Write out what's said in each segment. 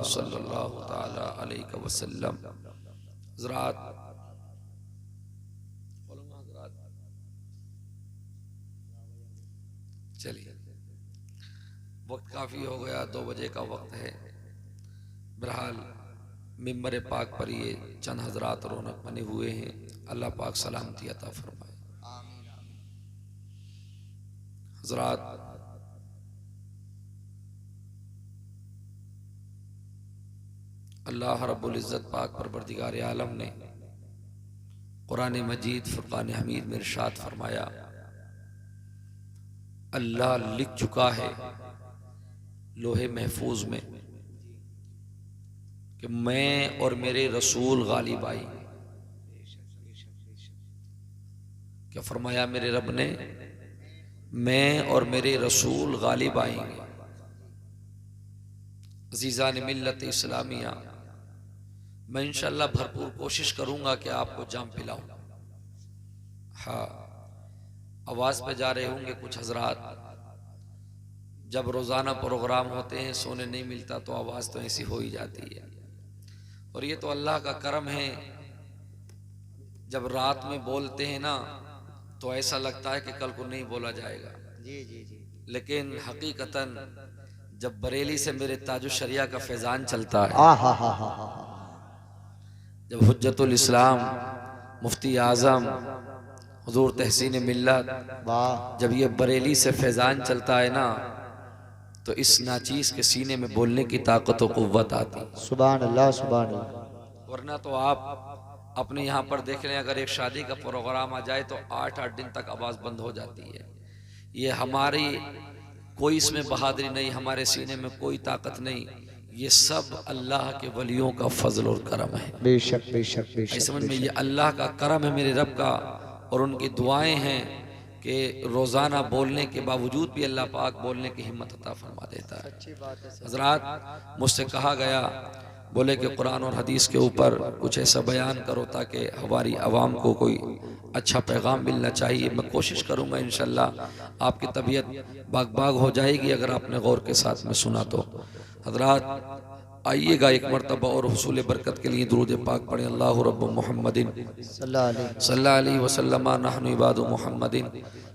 सल्लल्लाहु ताला अलैहि वसल्लम। हज़रात चलिए, वक्त काफ़ी हो गया, 2 बजे का वक्त है। बहरहाल मिंबर पाक पर ये चंद हजरात रौनक बने हुए हैं, अल्लाह पाक सलामती अता फरमाए। हजरात, अल्लाह रब्बुल इज़्ज़त पाक परवरदिगार आलम ने कुरान मजीद फुरकान हमीद में इरशाद फरमाया, अल्लाह लिख चुका है लोहे महफूज में कि मैं और मेरे रसूल गालिब आएंगे। क्या फरमाया मेरे रब ने? मैं और मेरे रसूल गालिब आएंगे। अज़ीज़ान मिल्लत इस्लामिया, मैं इंशाअल्लाह भरपूर कोशिश करूंगा कि आपको जाम पिलाऊं। हाँ, आवाज़ पे जा रहे होंगे कुछ हजरात, जब रोज़ाना प्रोग्राम होते हैं सोने नहीं मिलता तो आवाज़ तो ऐसी हो ही जाती है। और ये तो अल्लाह का करम है, जब रात में बोलते हैं ना तो ऐसा लगता है कि कल को नहीं बोला जाएगा। जी जी जी। लेकिन हकीकतन जब बरेली से मेरे ताजु शरिया का फैज़ान चलता है, आ हा हा हा हा हा। जब हुज्जतुल इस्लाम मुफ्ती आज़म हुजूर तहसीन मिल्लत, वाह, जब ये बरेली से फैज़ान चलता है ना तो इस नाचीज के सीने में बोलने की ताकत और कुव्वत आती। सुभान अल्लाह सुभान अल्लाह। वरना तो आप अपने यहाँ पर देख लें, अगर एक शादी का प्रोग्राम आ जाए तो 8-8 दिन तक आवाज़ बंद हो जाती है। ये हमारी कोई इसमें बहादुरी नहीं, हमारे सीने में कोई ताकत नहीं, ये सब अल्लाह के वलियों का फजल और करम है। बेशक बेशक बेशक समझ में, ये बेशक। अल्लाह का करम है मेरे रब का, और उनकी दुआएं हैं कि रोज़ाना बोलने के बावजूद भी अल्लाह पाक बोलने की हिम्मत अता फरमा देता है। सच्ची बात है। हजरात, मुझसे कहा गया बोले कि कुरान और हदीस के ऊपर कुछ ऐसा बयान करो ताकि हमारी आवाम को कोई अच्छा पैगाम मिलना चाहिए। मैं कोशिश करूँगा इंशाअल्लाह, आपकी तबीयत बाग बाग हो जाएगी अगर आपने गौर के साथ में सुना तो। हजरात, आइएगा एक मरतबा और हुसूल बरकत के लिए दुरूद पाक पढ़ें। अल्लाहु रब्बु मुहम्मदिन सल्लल्लाहु अलैहि वसल्लम नहनु इबादु मुहम्मदिन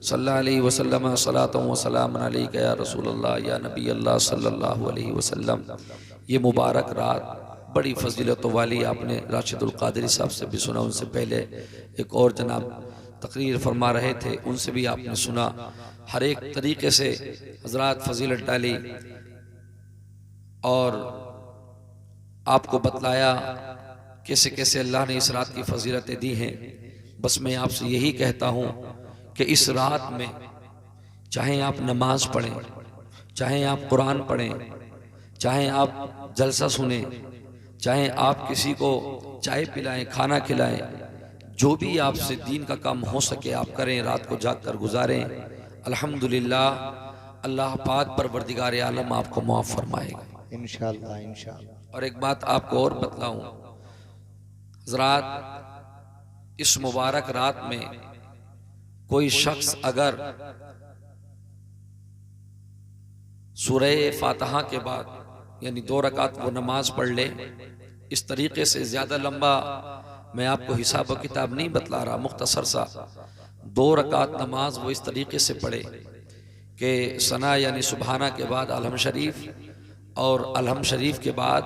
सल्लल्लाहु अलैहि वसल्लम सलातु व सलामुन अलैका या रसूलल्लाह या नबी अल्लाह सल्लल्लाहु अलैहि वसल्लम। ये मुबारक रात बड़ी फजीलत वाली, आपने राशिदुल कादरी साहब से भी सुना, उनसे पहले एक और जनाब तकरीर फरमा रहे थे, उनसे भी आपने सुना। हर एक तरीके से हजरात फजीलत डाली और आपको बतलाया कैसे कैसे अल्लाह ने इस रात की फजीलतें दी हैं। बस मैं आपसे यही कहता हूँ कि इस रात में चाहे आप नमाज पढ़ें, चाहे आप कुरान पढ़ें, चाहे आप जलसा सुने, चाहे आप किसी को चाय पिलाएं, खाना खिलाएं, जो भी आपसे दीन का काम हो सके आप करें, रात को जाग कर गुजारें। अल्हम्दुलिल्लाह, अल्लाह पाक परवरदिगार आलम आपको माफ़ फरमाएगा इंशाअल्लाह इंशाअल्लाह। और एक बात आपको और बतलाऊं हजरात, इस मुबारक रात में कोई शख्स अगर सूरह फातिहा के बाद यानी 2 रकात वो नमाज पढ़ ले, इस तरीके से ज़्यादा लंबा मैं आपको हिसाब व किताब नहीं बतला रहा, मुख्तसर सा 2 रकात नमाज वो इस तरीके से पढ़े कि सना यानी सुबहाना के बाद अलहम शरीफ, और अलहम शरीफ के बाद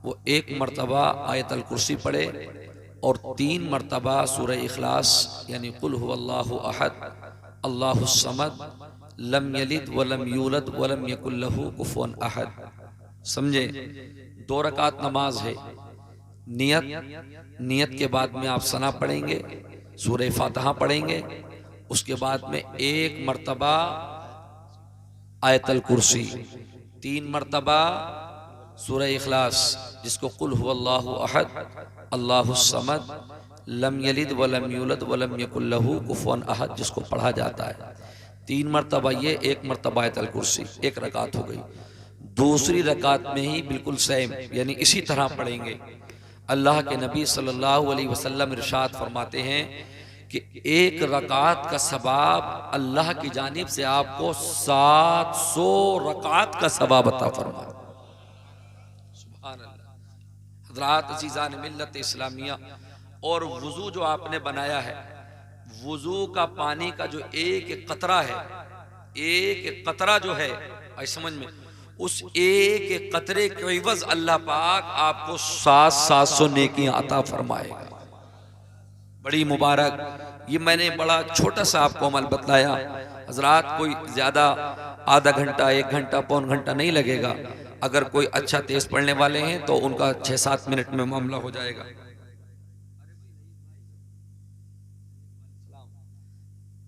वो 1 मरतबा आयतल कुर्सी पढ़े और 3 मरतबा सूरह इखलास यानी कुल हुवल्लाहु अहद अल्लाहुस समद लम यलिद वलम यूलद वलम यकुल लहू कुफुवन अहद। समझे? 2 रकात नमाज है। नियत के बाद में आप सना पढ़ेंगे, सूरह फातिहा पढ़ेंगे, उसके बाद में 1 मरतबा आयतल कुर्सी, 3 मरतबा सूरह इखलास जिसको कुल हुवल्लाहु अहद अल्लाहुस समद लम यलिद वलम यूलद वलम यकुल लहू कुफुवन अहद जिसको पढ़ा जाता है, 3 मरतबा ये, 1 मरतबा आयतल कुर्सी, 1 रकात हो गई। दूसरी रकात में ही बिल्कुल सेम यानी इसी तरह पढ़ेंगे। अल्लाह के नबी सल्लल्लाहु अलैहि वसल्लम इरशाद फरमाते हैं कि 1 रकात का सवाब अल्लाह की जानिब से आपको 700 रकात का सवाब अता फरमाए। सुभान अल्लाह। हज़रात अज़ीज़ान मिल्लत इस्लामिया, और वुज़ू जो आपने बनाया है, वुज़ू का पानी का जो एक एक कतरा है, एक एक कतरा जो है, आई समझ में, उस एक एक कतरे के इवज़ अल्लाह पाक आपको 700 नेकियां अता फरमाएगा। बड़ी मुबारक। ये मैंने बड़ा छोटा सा आपको अमल बतलाया हजरात, कोई ज्यादा आधा घंटा, 1 घंटा, पौन घंटा नहीं लगेगा। अगर कोई अच्छा तेज पढ़ने वाले हैं तो उनका 6-7 मिनट में मामला हो जाएगा।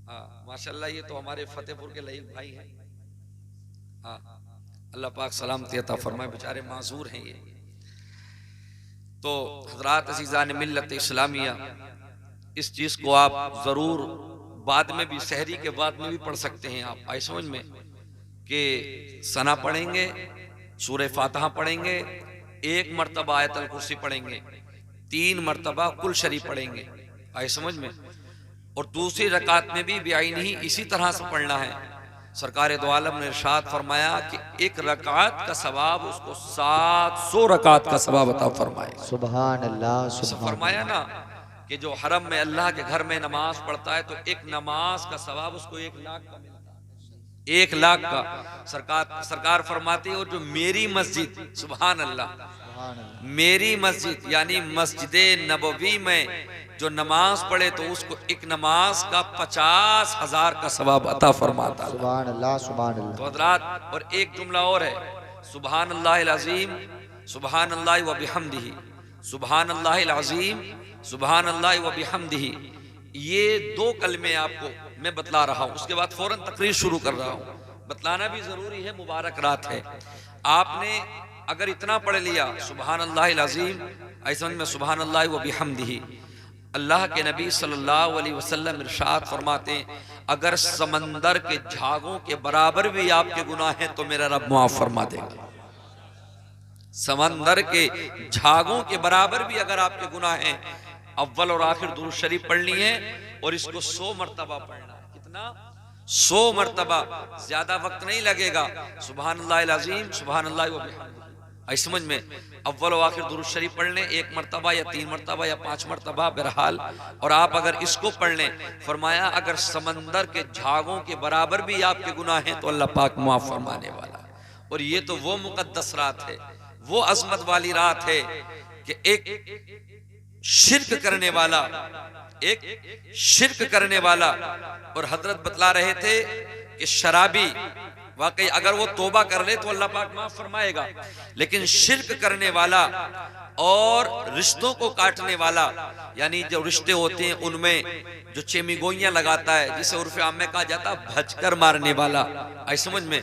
हाँ माशाल्लाह, ये तो हमारे फतेहपुर के लईक भाई हैं। हाँ अल्लाह पाक सलामती अता फरमाए, बेचारे माजूर हैं ये। तो हजरात अज़ीज़ान मिल्लत इस्लामिया, इस चीज को आप जरूर बाद में भी, सहरी के बाद में भी पढ़ सकते हैं आप, आई समझ में, कि सना पढ़ेंगे, सूरह फातिहा पढ़ेंगे, 1 मरतबा आयतल कुर्सी पढ़ेंगे, 3 मरतबा कुल शरीफ पढ़ेंगे, आई समझ में। और दूसरी रकात में भी बेआईनी इसी तरह से पढ़ना है। सरकार दो आलम ने इरशाद फरमाया कि 1 रकात का सवाब उसको 700 रकात का सवाब अता फरमाए। सुभान अल्लाह, सुभान फरमाया ना कि जो हरम में अल्लाह के घर में नमाज पढ़ता है तो 1 नमाज का सवाब उसको 1 लाख का मिलता है, 1 लाख का। सरकार फरमाती है, और जो मेरी मस्जिद, सुभान अल्लाह, मेरी मस्जिद यानी मस्जिद नबवी में जो नमाज पढ़े तो उसको 1 नमाज का 50,000 का सवाब अता फरमाता है। सुभान अल्लाह, सुभान अल्लाह। तो हज़रात, और एक जुमला और है, सुभान अल्लाहिल अज़ीम, सुभान अल्लाह व बिहम्दिही, सुभान अल्लाहिल अज़ीम, सुभान अल्लाह व बिहम्दिही। ये 2 कलमे आपको मैं बतला रहा हूँ, उसके बाद फौरन तकरीर शुरू कर रहा हूँ। बतलाना भी जरूरी है, मुबारक रात है। आपने अगर इतना पढ़ लिया, सुभान अल्लाहिल अज़ीम, ऐसा में सुभान अल्लाह व बिहम्दिही, अल्लाह के नबी सल्लल्लाहु अलैहि वसल्लम इरशाद फरमाते हैं, अगर समंदर के झागों के बराबर भी आपके गुनाह हैं तो मेरा रब माफ फरमा देगा। समंदर के झागों के बराबर भी अगर आपके गुनाह हैं, अव्वल और आखिर दुरूद शरीफ पढ़नी है, और इसको 100 मरतबा पढ़ना है। कितना? 100 मरतबा, ज्यादा वक्त नहीं लगेगा। सुभान अल्लाहिल अज़ीम, सुभान अल्लाह व बिहम्दिही, आई समझ में, अव्वल और आखिर दुरूद शरीफ पढ़ लें 1 मरतबा या 3 मरतबा या 5 मरतबा बहरहाल। और आप अगर इसको पढ़ लें, फरमाया अगर समंदर के झागों के बराबर भी आपके गुनाह हैं तो अल्लाह पाक माफ फरमाने वाला। और ये तो वो मुकद्दस रात है, वो अजमत वाली रात है कि एक शिर्क करने वाला, एक शिर्क करने वाला, और हजरत बतला रहे थे कि शराबी वाकई अगर वो तौबा कर ले तो अल्लाह पाक माफ फरमाएगा, लेकिन शिर्क करने वाला और रिश्तों को काटने वाला, यानी जो रिश्ते होते हैं उनमें जो चेमीगोइयां लगाता है, जिसे उर्फ़े आम में कहा जाता है भजकर मारने वाला, आई समझ में,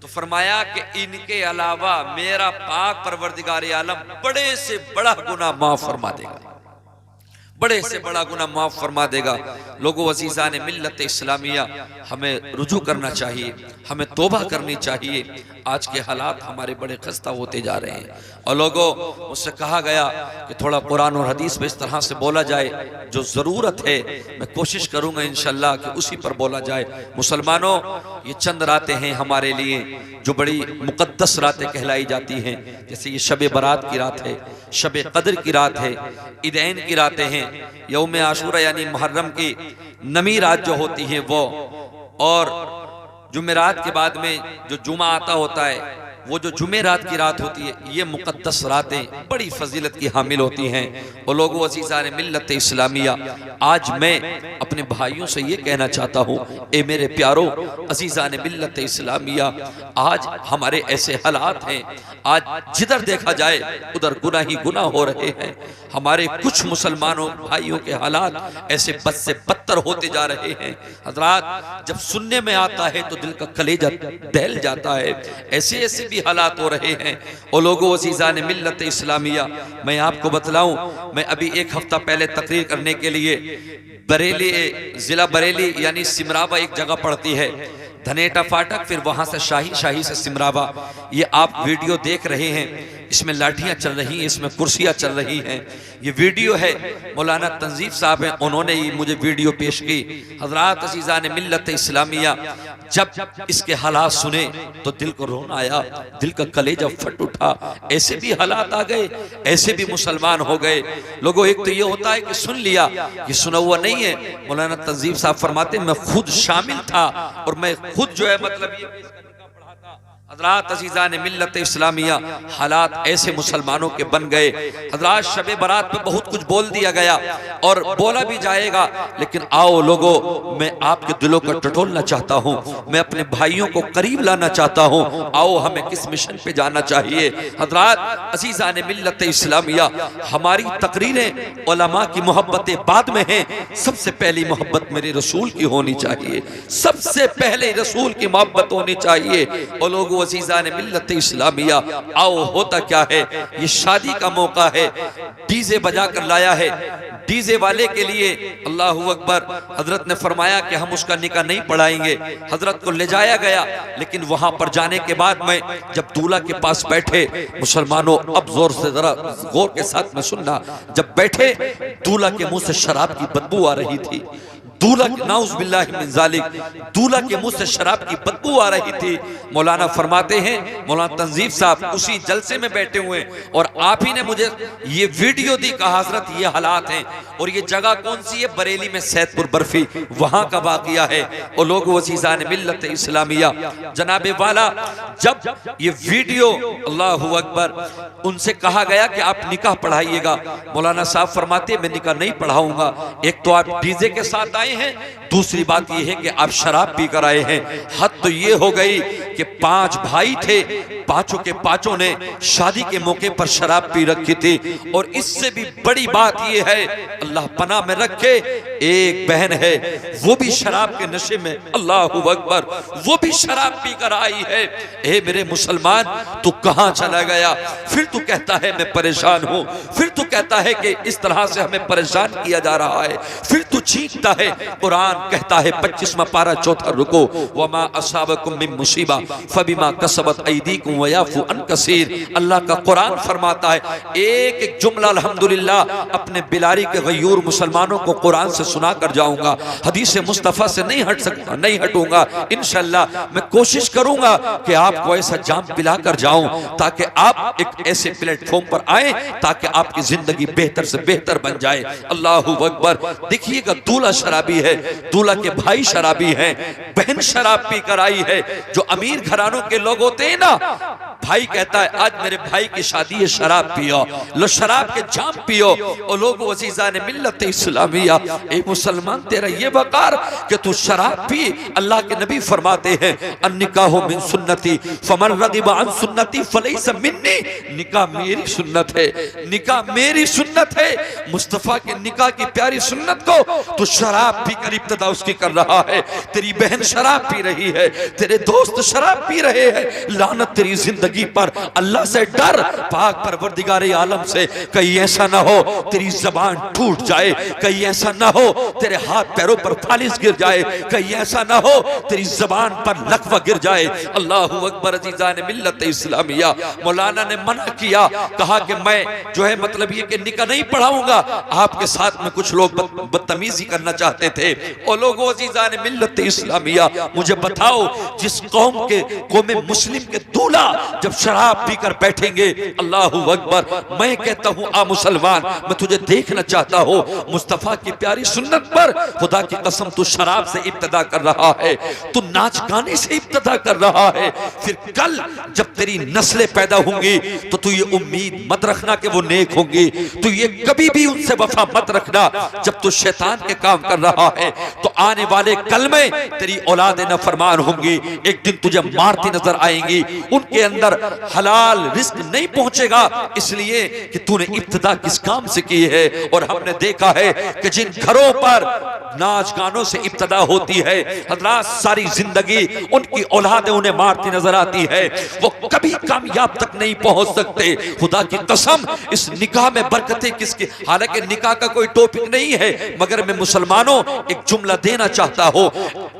तो फरमाया कि इनके अलावा मेरा पाक परवरदिगार आलम बड़े से बड़ा गुनाह माफ फरमा देगा, बड़े से बड़ा गुनाह माफ फरमा देगा। लोगों अज़ीज़ान मिल्लत इस्लामिया, हमें रुजू करना चाहिए, हमें तौबा करनी चाहिए। आज के हालात हमारे बड़े खस्ता होते जा रहे हैं। और लोगों, मुझसे कहा गया कि थोड़ा कुरान और हदीस पे इस तरह से बोला जाए, जो ज़रूरत है मैं कोशिश करूँगा इंशाअल्लाह कि उसी पर बोला जाए। मुसलमानों, ये चंद रातें हैं हमारे लिए जो बड़ी मुकद्दस रातें कहलाई जाती हैं। जैसे ये शब बारात की रात है, शब कदर की रात है, ईदैन की रातें हैं, यौम आशूरा यानी मुहर्रम की नमी रात जो होती है वो, और जुमेरात के बाद में जो जुमा आता होता है वो जो जुमेरात की रात होती है, ये मुकद्दस रातें बड़ी फजीलत की हामिल होती हैं। और लोगों अज़ीज़ान मिल्लत इस्लामिया, आज मैं अपने भाइयों से ये कहना चाहता हूँ, ए मेरे प्यारो अज़ीज़ान मिल्लत इस्लामिया, आज हमारे ऐसे हालात हैं, आज जिधर देखा जाए उधर गुनाह ही गुनाह हो रहे हैं। हमारे कुछ मुसलमानों भाइयों के हालात ऐसे बद से बदतर होते जा रहे हैं। हज़रात, जब सुनने में आता है तो दिल का कलेजा दहल जाता है। ऐसे ऐसे भी हालात हो रहे हैं। और लोगों अज़ीज़ान मिल्लत इस्लामिया, मैं आपको बतलाऊं, मैं अभी 1 हफ्ता पहले तकरीर करने के लिए बरेली, जिला बरेली यानी सिमरावा एक जगह पड़ती है, धनेटा फाटक, फिर वहां से शाही से सिमरावा, ये आप वीडियो देख रहे हैं। इसमें लाठियां चल रही हैं, इसमें कुर्सियां चल रही हैं। ये वीडियो है, मौलाना तंजीफ साहब हैं, उन्होंने ये मुझे वीडियो पेश की। हजरात अज़ीज़ान मिल्लत इस्लामिया, जब इसके हालात सुने तो दिल को रोना आया, दिल का कलेजा फट उठा। ऐसे भी हालात आ गए, ऐसे भी मुसलमान हो गए। लोगों, एक तो ये होता है कि सुन लिया, ये सुना हुआ नहीं है। मौलाना तंजीफ साहब फरमाते मैं खुद शामिल था और मैं खुद जो है मतलब ये हजरात अज़ीज़ान मिल्लत इस्लामिया, हालात ऐसे मुसलमानों के बन गए। हजरात शबे बारात पे बहुत कुछ बोल दिया गया और बोला भी जाएगा, लेकिन आओ लोगों, मैं आपके दिलों को टटोलना चाहता हूँ, मैं अपने भाइयों को करीब लाना चाहता हूँ। आओ हमें किस मिशन पे जाना चाहिए। हजरात अज़ीज़ान मिल्लत इस्लामिया, हमारी तकरीरें उलमा की मोहब्बतें बाद में हैं, सबसे पहली मोहब्बत मेरे रसूल की होनी चाहिए, सबसे पहले रसूल की मोहब्बत होनी चाहिए। और लोगों अज़ीज़ान मिल्लत इस्लामिया, आओ होता क्या है, ये शादी का मौका है, डीजे बजा कर लाया है। डीजे वाले के लिए अल्लाहू अकबर, हजरत ने फरमाया कि हम उसका निकाह नहीं पढ़ाएंगे। हजरत को ले जाया गया, लेकिन वहां पर जाने के बाद में जब दूल्हा के पास बैठे, मुसलमानों अब जोर से जरा गौर के साथ में सुनना, जब बैठे दूल्हा के मुंह से शराब की बदबू आ रही थी। दूल्हा नाउज़ बिल्लाहि मिन ज़ालिक, दूल्हा के मुंह से शराब की बदबू आ रही थी। मौलाना फरमाते हैं, मौलाना तंजीफ साहब उसी जलसे में बैठे हुए और आप ही ने मुझे ये वीडियो दी, कहा हजरत ये हालात हैं। और ये जगह कौन सी है? बरेली में सैदपुर बर्फी, वहां का वाकया है। और लोग अज़ीज़ान मिल्लत इस्लामिया, जनाबे वाला जब ये वीडियो, अल्लाहू अकबर, उनसे कहा गया कि आप निकाह पढ़ाइएगा। मौलाना साहब फरमाते मैं निकाह नहीं पढ़ाऊंगा। एक तो आप डीजे के साथ आए हैं, दूसरी बात यह है कि आप शराब पी कर आए हैं। हद तो ये हो गई कि 5 भाई थे, पांचों के पांचों ने शादी के मौके पर शराब पी रखी थी। और इससे भी बड़ी बात यह है, अल्लाह पनाह में रखे, एक बहन है वो भी शराब के नशे में, अल्लाहू अकबर, वो भी शराब पी कर आई है। ए मेरे मुसलमान, तू कहां चला गया? फिर तू कहता है मैं परेशान हूं, फिर तू कहता है कि इस तरह से हमें परेशान किया जा रहा है, फिर तू चीखता है। कुरान कहता है 25वां पारा 4था रुको, वमा असाबकुम मिन मुसीबा फबिमा कसबत अयदीकुम व याफू अन कसीर। अल्लाह का कुरान फरमाता है, एक एक जुमला अल्हम्दुलिल्लाह अपने बिलारी के गयूर मुसलमानों को कुरान से सुना कर जाऊंगा। हदीस मुस्तफ़ा से नहीं हट सकता, नहीं हटूंगा। इंशाअल्लाह मैं कोशिश करूंगा कि आपको ऐसा जाम पिला कर जाऊं ताकि आप एक ऐसे प्लेटफॉर्म पर आए ताकि आपकी जिंदगी बेहतर से बेहतर बन जाए। अल्लाहू अकबर। देखिएगा, दूल्हा शराबी है, दूल्हा के भाई शराबी हैं, बहन शराब पी कर आई है। जो अमीर घरानों के लोग होते हैं ना, भाई कहता है आज मेरे भाई की शादी है, शराब पियो, लो शराब के जाम पियो। और लोग अज़ीज़ान मिल्लत इस्लामिया, ए मुसलमान, तेरा ये वकार कि तू शराब पी। अल्लाह के नबी फरमाते हैं, अन्निकाहु मिन सुन्नती फमन रगिबा अन सुन्नती फलैसा मिन्नी। निकाह मेरी सुन्नत है, निकाह मेरी सुन्नत है। मुस्तफ़ा के निकाह की प्यारी सुन्नत को तू शराब पी कर इब्तिदा उसकी कर रहा है। तेरी बहन शराब पी रही है, तेरे दोस्त शराब पी रहे हैं। लानत तेरी जिंदगी पर। अल्लाह से डर, पाक परवरदिगारे आलम से, कहीं ऐसा ना हो तेरी जबान टूट जाए, कहीं ऐसा ना हो तेरे हाथ पैरों पर फालिस गिर जाए, कहीं ऐसा ना हो तेरी जबान पर लकवा गिर जाए। अल्लाहू अकबर। अज़ीज़ान मिल्लत इस्लामिया, मौलाना ने मना किया, कहा कि मैं जो है मतलब ये कि निकाह नहीं पढ़ाऊंगा। आपके साथ में कुछ लोग बदतमीजी करना चाहते थे। और लोगों अज़ीज़ान मिल्लत इस्लामिया, मुझे बताओ, जिस कौम मुस्लिम के दूल्हा जब शराब पीकर बैठेंगे, अल्लाहू अकबर, मैं कहता हूं आ मुसलमान, मैं तुझे देखना चाहता हूं मुस्तफा की प्यारी सुन्नत पर। खुदा की कसम, तू शराब से इब्तिदा कर रहा है, तू नाच गाने से इब्तिदा कर रहा है। फिर कल जब तेरी नस्लें पैदा होंगी तो तू ये उम्मीद मत रखना कि वो नेक होंगी, तू ये कभी भी उनसे वफा मत रखना। जब तू शैतान के काम कर रहा है तो आने वाले कल में तेरी औलाद नफरमान होंगी, एक दिन तुझे मारती नजर आएंगी, उनके अंदर हलाल रिस्क नहीं पहुंचेगा, इसलिए कि तूने इब्तिदा किस काम से की है। और हमने देखा है कि जिन घरों पर नाच गानों से इब्तिदा होती है, हजरात सारी जिंदगी उनकी औलादें उन्हें मारती नजर आती है, वो कभी कामयाब तक नहीं पहुंच सकते। खुदा की कसम, इस निकाह में बरकतें किसकी? हालांकि निकाह का कोई टॉपिक नहीं है, मगर मैं मुसलमानों एक जुमला देना चाहता हूं।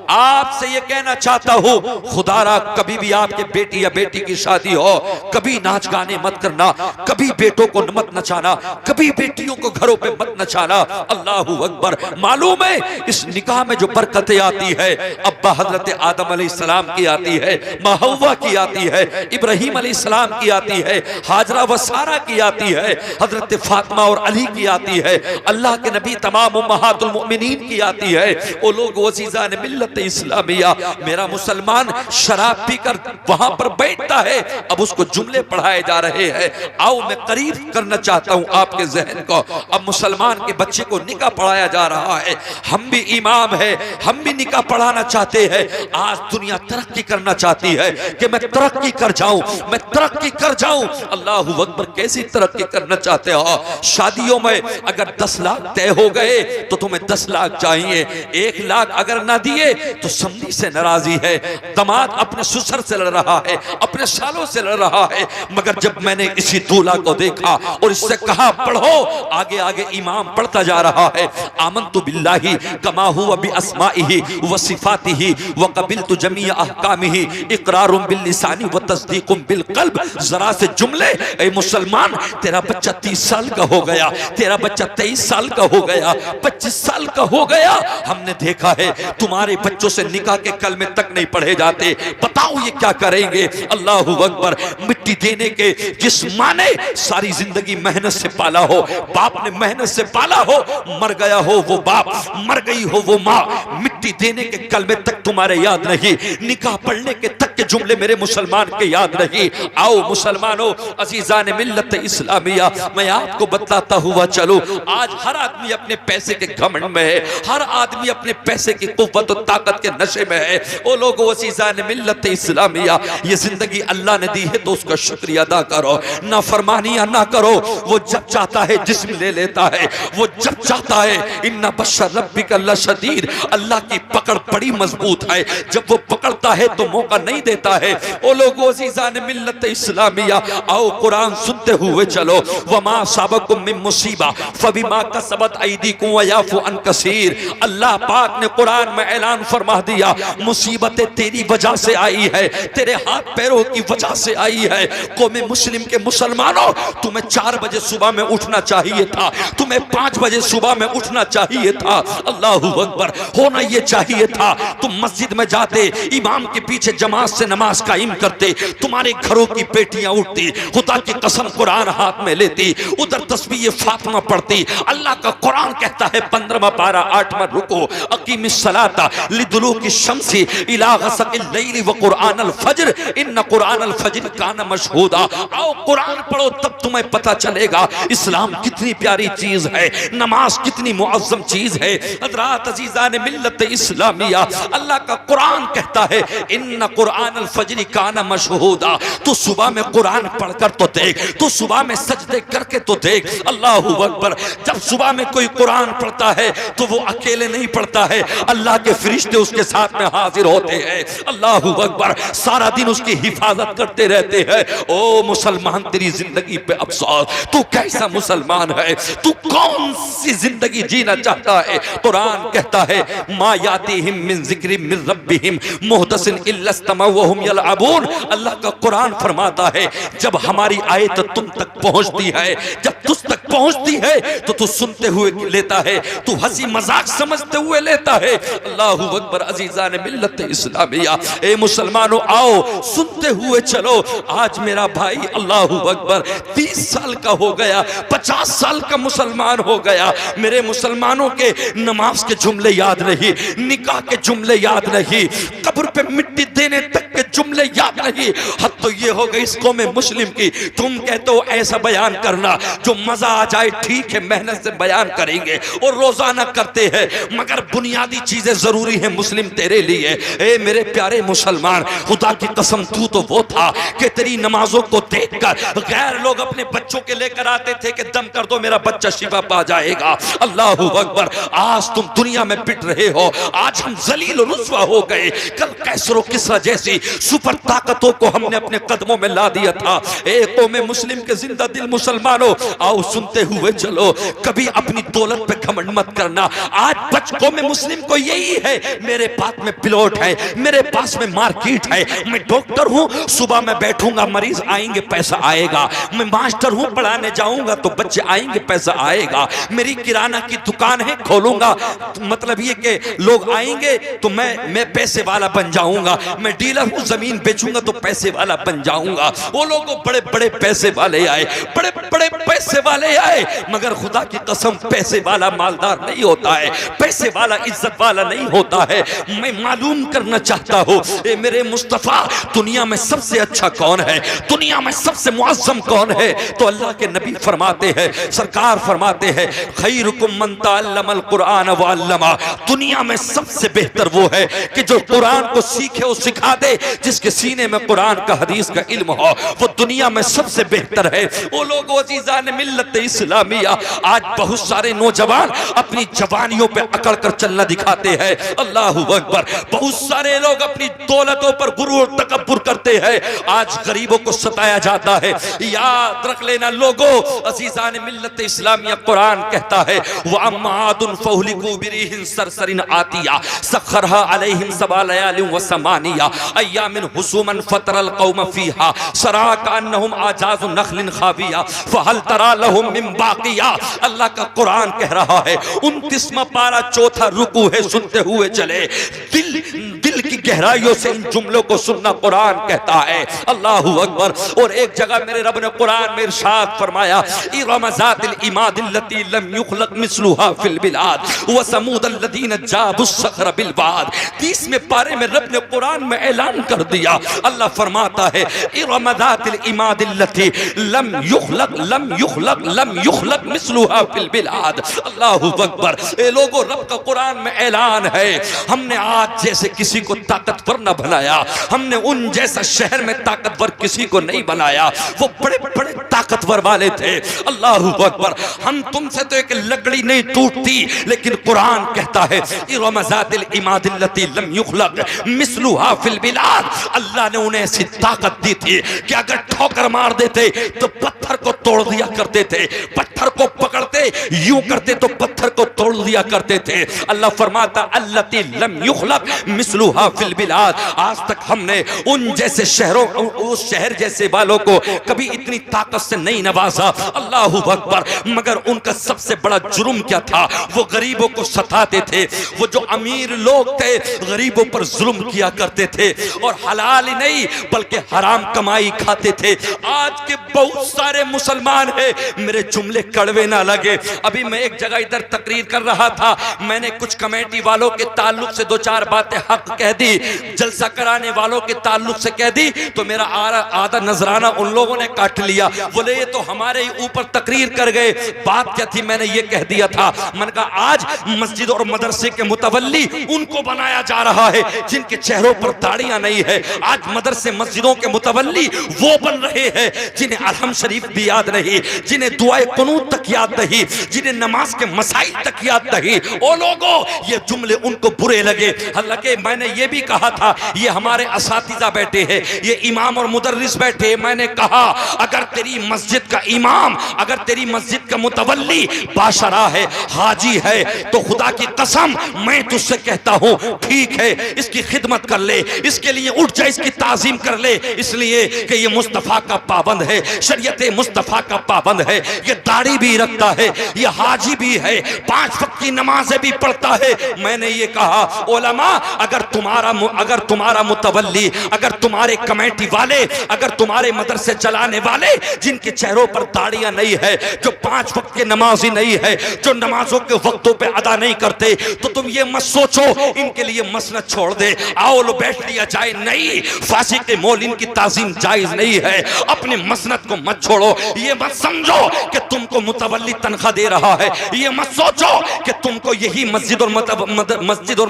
आपसे ये कहना चाहता हूँ, खुदारा कभी भी आपके बेटी या बेटी की शादी हो, कभी नाच गाने मत करना, कभी बेटों को मत नचाना, कभी बेटियों को घरों पे मत नचाना। अल्लाहू अकबर। मालूम है इस निकाह में जो बरकतें आती है, अब्बा हजरत आदम अलैहिस्सलाम की आती है, माँ हव्वा की आती है, इब्राहीम अलैहिस्सलाम की आती है, हाजरा व सारा की आती है, हजरत फातिमा और अली की आती है, अल्लाह के नबी तमाम उम्महातुल मोमिनीन की आती है। वो लोग वजीज़ान मिल्लत इस्लामिया, मेरा मुसलमान शराब पीकर वहां पर बैठता है, अब उसको जुमले पढ़ाए जा रहे हैं। आओ मैं करीब करना चाहता हूं आपके जहन को। अब मुसलमान के बच्चे को निकाह पढ़ाया जा रहा है, हम भी इमाम है, हम भी निकाह पढ़ाना चाहते हैं। आज दुनिया तरक्की करना चाहती है कि मैं तरक्की कर जाऊं, मैं तरक्की कर जाऊं। अल्लाहू अकबर। कैसी तरक्की करना चाहते हो? शादियों में अगर 10 लाख तय हो गए तो तुम्हें 10 लाख चाहिए, 1 लाख अगर ना दिए तो समधी से नाराजी है, दामाद अपने ससुर से लड़ रहा है, अपने सालों से लड़ रहा है। मगर जब मैंने इसी दूल्हा को देखा और इससे कहा पढ़ो, आगे आगे इमाम पढ़ता जा रहा है, आमन्तु बिल्लाहि कमा हुवा बिअस्माइहि व सिफातिहि व क़बिलतु जमीअ अहकामिहि इक़रारुम बिल लिसानी व तस्दीक़ुम बिल क़ल्ब। जरा से जुमले। ए मुसलमान, तेरा बच्चा 30 साल का हो गया, तेरा बच्चा 23 साल का हो गया, 25 साल का हो गया, हमने देखा है तुम्हारे बच्चों से निकाह के कलमे तक नहीं पढ़े जाते। बताओ ये क्या करेंगे? अल्लाहू अकबर। मिट्टी देने के जिस माँ ने सारी जिंदगी मेहनत से पाला हो, बाप ने मेहनत से पाला हो, मर गया हो वो बाप, मर गई हो वो माँ, मिट्टी देने के कलमे तक तुम्हारे याद नहीं, निकाह पढ़ने के तक के जुमले मेरे मुसलमान के याद नहीं। आओ मुसलमानों, अजीजान मिल्लत इस्लामिया, मैं आपको बताता हुआ चलो, आज हर आदमी अपने पैसे के घमंड में है, हर आदमी अपने पैसे की कुव्वत और ताकत के नशे में है। ओ लोगो, अजीजान मिल्लत इस्लामिया, ये जिंदगी अल्लाह ने दी है तो उसका शुक्रिया अदा करो, ना फरमानियां ना करो। वो जब चाहता है जिस्म ले लेता है, वो जब चाहता है। इन्ना बशर रब्बिका लशदीद, अल्लाह की पकड़ बड़ी मजबूत है, जब वो पकड़ता है तो मौका नहीं देता है। ओ लोगो, अजीजान मिल्लत इस्लामिया, आओ कुरान सुनते हुए चलो। वमा साबकुम मिन मुसीबा फबिमा कसबत ऐदीकुम व याफु अन कसीर। अल्लाह पाक ने कुरान में ऐलान फरमा दिया, मुसीबतें तेरी वजह से आई है, तेरे हाथ पैरों की वजह से आई है। कौमे मुस्लिम के मुसलमानों, तुम्हें 4 बजे सुबह में उठना चाहिए था, तुम्हें 5 बजे सुबह में उठना चाहिए था। अल्लाहू अकबर। होना ये चाहिए था तुम मस्जिद में जाते, इमाम के पीछे जमात से नमाज कायम करते, तुम्हारे घरों की बेटियां उठती, खुदा की कसम कुरान हाथ में लेती, उधर तस्बीह फातिमा पढ़ती। अल्लाह का कुरान कहता है 15वां पारा 8वां रुको, अकीमिस सलाता लिदुलूकी शम्सी इला गसकिल लैली व कुरानल फज्र इन्न कुरानल फज्र काना मशहूदा। आओ कुरान पढ़ो, तब तुम्हें पता चलेगा इस्लाम कितनी प्यारी चीज है, नमाज कितनी मुअज्जम चीज है। हज़रात अज़ीज़ान मिल्लत इस्लामिया, अल्लाह का कुरान कहता है इन्न कुरानल फज्र काना मशहूदा। तू सुबह में कुरान पढ़कर तो देख, तू सुबह में सजदे करके तो देख। अल्लाहू अकबर। जब सुबह में कोई कुरान पढ़ता है तो वो अकेले नहीं पढ़ता है, अल्लाह के फरिश्ते उसके साथ में हाजिर होते हैं। अल्लाहू अकबर। सारा दिन उसकी हिफाजत करते रहते हैं। ओ मुसलमान, तेरी जिंदगी पे अफसोस, तू कैसा मुसलमान है, तू कौन सी जिंदगी जीना चाहता है? कुरान कहता है मा यातीहिम मिन ज़िक्रि मिन रब्बिहिम मुहदसिन इल्ला इस्तमऊ व हुम यलअबून। अल्लाह का कुरान फरमाता है जब हमारी आयत तुम तक पहुंचती है, जब तुझ तक पहुंचती है तो तू सुनते हुए लेता है, तू हंसी मजाक समझते हुए लेता है। अल्लाहू अकबर। अजीजान मिल्लत इस्लामिया, ए मुसलमानों, आओ सुनते हुए चलो। आज मेरा भाई अल्लाहू अकबर 30 साल का हो गया, 50 साल का मुसलमान हो गया, मेरे मुसलमानों के नमाज के जुमले याद नहीं, निकाह के जुमले याद नहीं, कब्र पे मिट्टी देने तक के जुमले याद नहीं। हद तो ये हो गई इस कौम मुस्लिम की। तुम कहते हो ऐसा बयान करना जो मजा आ जाए, ठीक है, मेहनत से बयान करेंगे और रोजाना करते हैं, मगर बुनियादी चीजें जरूरी है मुस्लिम तेरे लिए। ए मेरे प्यारे मुसलमान, खुदा की कसम तू तो वो था कि तेरी नमाजों को देखकर गैर लोग अपने बच्चों के लेकर आते थे कि दम कर दो मेरा बच्चा शिफा पा जाएगा। अल्लाहू अकबर। आज तुम दुनिया में पिट रहे हो, आज हम जलील और रुस्वा हो गए। कल कैसरो किस्रा जैसी सुपर ताकतों को हमने अपने कदमों में ला दिया था। एक में मुस्लिम के जिंदा दिल मुसलमानों, आओ सुनते हुए चलो, कभी अपनी दौलत पे घमंड मत करना। आज बच्चों में मुस्लिम को यही है, मेरे पास में प्लॉट है, मेरे पास में मार्केट है, मैं डॉक्टर हूं, सुबह में बैठूंगा मरीज आएंगे पैसा आएगा, मैं मास्टर हूं पढ़ाने जाऊंगा तो बच्चे आएंगे पैसा आएगा, मेरी किराना की दुकान है खोलूंगा, मतलब ये कि लोग आएंगे तो मैं पैसे वाला बन जाऊंगा, मैं डीलर हूं जमीन बेचूंगा तो पैसे वाला बन जाऊंगा। वो लोग बड़े बड़े पैसे वाले आए, बड़े बड़े पैसे वाले आए, मगर खुदा की कसम पैसे वाला मालदार नहीं होता है, पैसे वाला इज्जत वाला नहीं होता है। मैं मालूम करना चाहता हूं ए मेरे मुस्तफा, दुनिया में सबसे अच्छा कौन है, दुनिया में सबसे मुअज्जम कौन है? तो अल्लाह के नबी फरमाते हैं, सरकार फरमाते हैं, खैरुकुम मन तअल्लमल कुरान व अल्लमा, दुनिया में सबसे बेहतर वो है कि जो कुरान को सीखे और सिखा दे, जिसके सीने में कुरान का हदीस का इल्म हो, वो दुनिया में सबसे बेहतर है। वो लोग अज़ीज़ान मिल्लत इस्लामिया, आज बहुत सारे नौजवान अपनी जवानियों पे अकड़ कर चलना दिखाते हैं, अल्लाहु अकबर। बहुत सारे लोग अपनी दौलतों पर गुरूर तकब्बुर करते हैं, आज गरीबों को सताया जाता है। याद रख लेना लोगों, अज़ीज़ान मिल्लत इस्लामिया, कुरान कहता है व अम्मा आदुन फहुलिकू बिरिहिन सरसरिन आतिया सखरहा अलैहिम सबा लयालिन व समानिया अय्यामिन हुसूमन फतरल कौम फीहा सरा कान्नहुम आजाज़ु नखलिन खाविया फहल तरा लहुम मिन बाकिया। अल्लाह का कुरान कह रहा है, 29वां पारा चौथा रुकू है, सुनते हुए चले, दिल की गहराइयों से इन जुमलों को सुनना कुरान कहता है, अल्लाहु अकबर। और एक जगह मेरे रब ने कुरान में इरशाद फरमाया, इरम ज़ातिल इमाद लती लम युखलक मिस्लुहा फिल बिलाद व समूद लदीन जाबुस सखर बिल वाद। 30वें पारे में रब ने कुरान में ऐलान कर दिया, अल्लाह फरमाता है, इरम ज़ातिल इमाद लती लम युखलक मिस्लुहा फिल बिलाद। अल्लाहु अकबर। ए लोगों, रब का कुरान में ऐलान है, हमने आज जैसे किसी को ताकतवर न बनाया, हमने उन जैसा शहर में ताकतवर किसी को नहीं बनाया, वो बड़े बड़े ताकतवर वाले थे, अल्लाहु अकबर। हम तुमसे तो एक लकड़ी नहीं टूटती, लेकिन कुरान कहता है इरम ज़ातिल इमाद लती लम युखलक मिस्लुहा फिल बिलाद। अल्लाह ने उन्हें ऐसी ताकत दी थी कि अगर ठोकर मार देते तो पत्थर को तोड़ दिया करते थे, पत्थर को पकड़ते यूं करते तो पत्थर को तोड़ दिया करते थे। अल्लाह फरमाता अल्लती लम युखलक मिस्लुहा फिल बिलाद। आज तक हमने उन जैसे शहरों, उस शहर जैसे वालों को कभी इतनी ताकत से नहीं नवाजा, अल्लाहु अकबर। मगर उनका सबसे बड़ा जुर्म क्या था? वो गरीबों को सताते थे, वो जो अमीर लोग थे गरीबों पर जुल्म किया करते थे, और हलाल ही नहीं बल्कि हराम कमाई खाते थे। आज के बहुत सारे मुसलमान हैं, मेरे जुमले कड़वे ना लगे, अभी मैं एक जगह इधर तकरीर कर रहा था, मैंने कुछ कमेटी वालों के ताल्लुक से दो चार बातें हक कह दी, जलसा कराने वालों के ताल्लुक से कह दी, तो मेरा आधा नजराना उन लोगों ने काट लिया, बोले ये तो हमारे ही ऊपर तकरीर कर गए। बात क्या थी? मैंने ये कह दिया था, मैंने कहा आज मस्जिद और मदरसे के मुतवल्ली उनको बनाया जा रहा है जिनके चेहरों पर दाढ़ियां नहीं है। आज मदरसे मस्जिदों के मुतवल्ली वो बन रहे हैं जिन्हें अरहम शरीफ भी याद नहीं, जिन्हें दुआए कुनूत तक याद नहीं, जिन्हें नमाज के मसाइल तक याद नहीं। ओ लोगों, ये जुमले उनको बुरे लगे। हालांकि मैंने ये भी कहा था, ये हमारे असातिज़ा बैठे हैं, ये इमाम और मुदर्रिस बैठे, मैंने कहा अगर तेरी मस्जिद का इमाम, अगर तेरी मस्जिद का मुतवल्ली बाशरा है, हाजी है, तो खुदा की कसम मैं तुझसे कहता हूं, ठीक है, इसकी खिदमत कर ले, इसके लिए उठ जा, इसकी ताजीम कर ले, इसलिए कि ये मुस्तफा का पाबंद है, शरीयत मुस्तफा का पाबंद है, ये दाढ़ी भी रखता है, ये हाजी भी है, 5 वक्त की नमाजें भी पढ़ता है। मैंने ये कहा उलमा, अगर तुम्हारा मुतवल्ली, अगर तुम्हारे कमेटी वाले, अगर तुम्हारे मदरसे चलाने वाले जिनके चेहरों पर दाढ़ियां नहीं है, जो 5 वक्त के नमाजी नहीं है, जो नमाजों के वक्तों पे अदा नहीं करते, तो तुम ये मत सोचो इनके लिए मसनद छोड़ दे, आओ लो बैठ लिया जाए, नहीं, फासिक के मौलिन की ताजीम जायज नहीं है। अपने मसनद को मत छोड़ो, ये मत समझो कि तुमको मुतवल्ली तनख्वाह तनख्वाह दे रहा है। ये मत सोचो कि तुमको यही मस्जिद और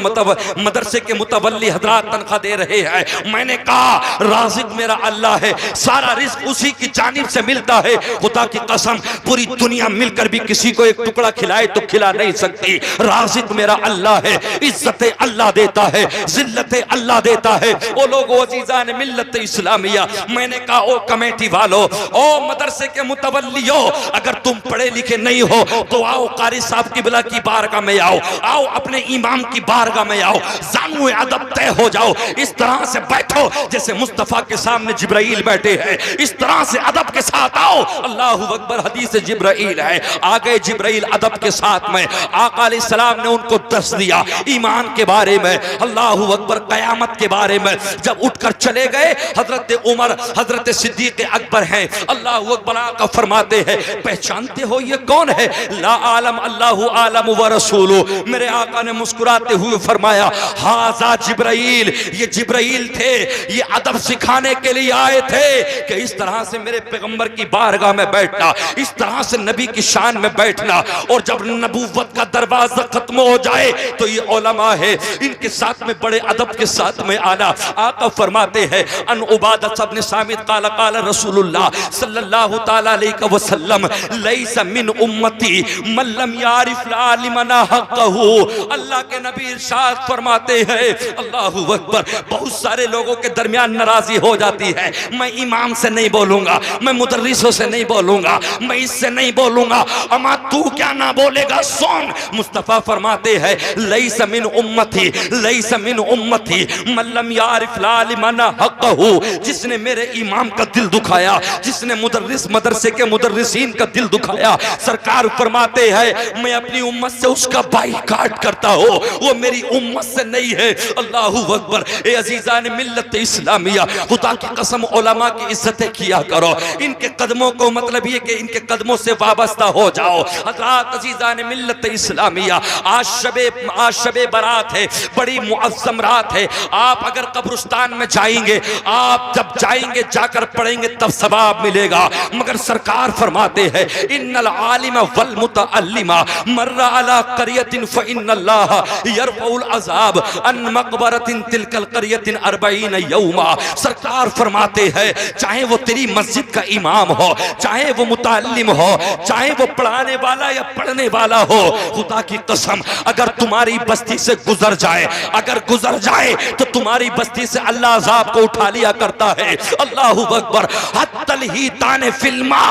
मदरसे के मुतवल्ली हजरात तनख्वाह दे रहे हैं। मैंने कहा राज़िक मेरा अल्लाह है, सारा रिज़्क उसी की जानिब से मिलता है। खुदा की कसम पूरी दुनिया मिलकर भी किसी को एक टुकड़ा खिलाए तो खिला नहीं सकती। राज़िक मेरा अल्लाह है, इज्जतें अल्लाह देता है, जिल्लतें अल्लाह देता है। ओ लोगो अज़ीज़ान मिल्लत इस्लामिया, मैंने कहा ओ कमेटी वालों, ओ मदरसे के मुतवल्लियों, अगर तुम पढ़े लिखे नहीं हो तो आओ कारी साहब की बिला की बारगाह में आओ, आओ अपने इमाम की बारगाह में आओ, ज़ानुए अदब तय हो जाओ। इस तरह से बैठो जैसे मुस्तफा के सामने जिब्राइल बैठे हैं, इस तरह से अदब के साथ आओ। अल्लाहु अकबर, हदीस जिब्राइल है। आ गए जिब्राइल अदब के साथ में, आका अलैहिस्सलाम ने उनको दर्स दिया ईमान के बारे में, अल्लाहु अकबर क़यामत के बारे में। जब उठकर चले गए हजरत उमर, हजरत सिद्दीक अकबर हैं, अल्लाहु अकबर आका फरमाते हैं पहचानते हो ये कौन है? ला आलम अल्लाहु आलम व रसूलु। मेरे आका ने मुस्कुराते हुए फरमाया हाज़ा जिब्राइल, ये जिब्राइल थे, ये अदब सिखाने के लिए आए थे कि इस तरह से मेरे पैगंबर की बारगाह में बैठना, इस तरह से नबी की शान में बैठना, और जब नबूवत का दरवाजा खत्म हो जाए तो ये उलमा है, इनके साथ में बड़े अदब के साथ में आना। आका फरमाते हैं अन उबादा इब्न सामित काला काला रसूलुल्लाह सल्लल्लाहु तआला अलैहि वसल्लम लैसा मिन उम्मती मन लम यारिफ लालिमना हक़हु। अल्लाह के नबी इरशाद फरमाते हैं, अल्लाहु अकबर, बहुत सारे लोगों के दरमियान नाराजी हो जाती है। मैं इमाम से नहीं बोलूंगा, मैं मुदर्रिसों से नहीं बोलूंगा, मैं इससे नहीं बोलूंगा। अमा तू क्या ना बोलेगा सुन। मुस्तफा फरमाते हैं लैसा मिन उम्मती, लैसा मिन उम्मती मन लम यारिफ लालिमना हक़हु। जिसने मेरे इमाम का दिल दुखाया, जिसने मुदर्रिस मदरसे के मुदर्रिसीन का दिल दुखाया, सरकार फरमाते हैं मैं अपनी उम्मत से उसका बाइकाट करता हूं, वो मेरी उम्मत से नहीं है। अल्लाहु अकबर। ए अजीजान मिल्लत इस्लामिया, खुदा की कसम उलमा की इज्जतें किया करो, इनके कदमों को, मतलब ये कि इनके कदमों से वाबस्ता हो जाओ। हज़रात अजीजान मिल्लत इस्लामिया, आज शबे बारात है, बड़ी मुअज़्ज़म रात है। आप अगर कब्रिस्तान में जाएंगे, आप जब जाएंगे जाकर पढ़ेंगे तब सवाब मिलेगा। मगर सरकार फरमाते हैं इन्नल आलिमा वल मुतअल्लिमा मर्रा अला क़रियतिन फ इन्नल्लाह यरफ़उल अज़ाब अन मक़बरतिन तिलकल क़रियतिन 40 यौमा। सरकार फरमाते हैं चाहे वो तेरी मस्जिद का इमाम हो, चाहे वो मुतअल्लिम हो, चाहे वो पढ़ाने वाला या पढ़ने वाला हो, खुदा की कसम अगर तुम्हारी बस्ती से गुजर जाए, अगर गुजर जाए तो तुम्हारी बस्ती से अल्लाह अज़ाब को उठा लिया करता है। अल्लाहु अकबर। हत्तल ही ताने फिल्मा,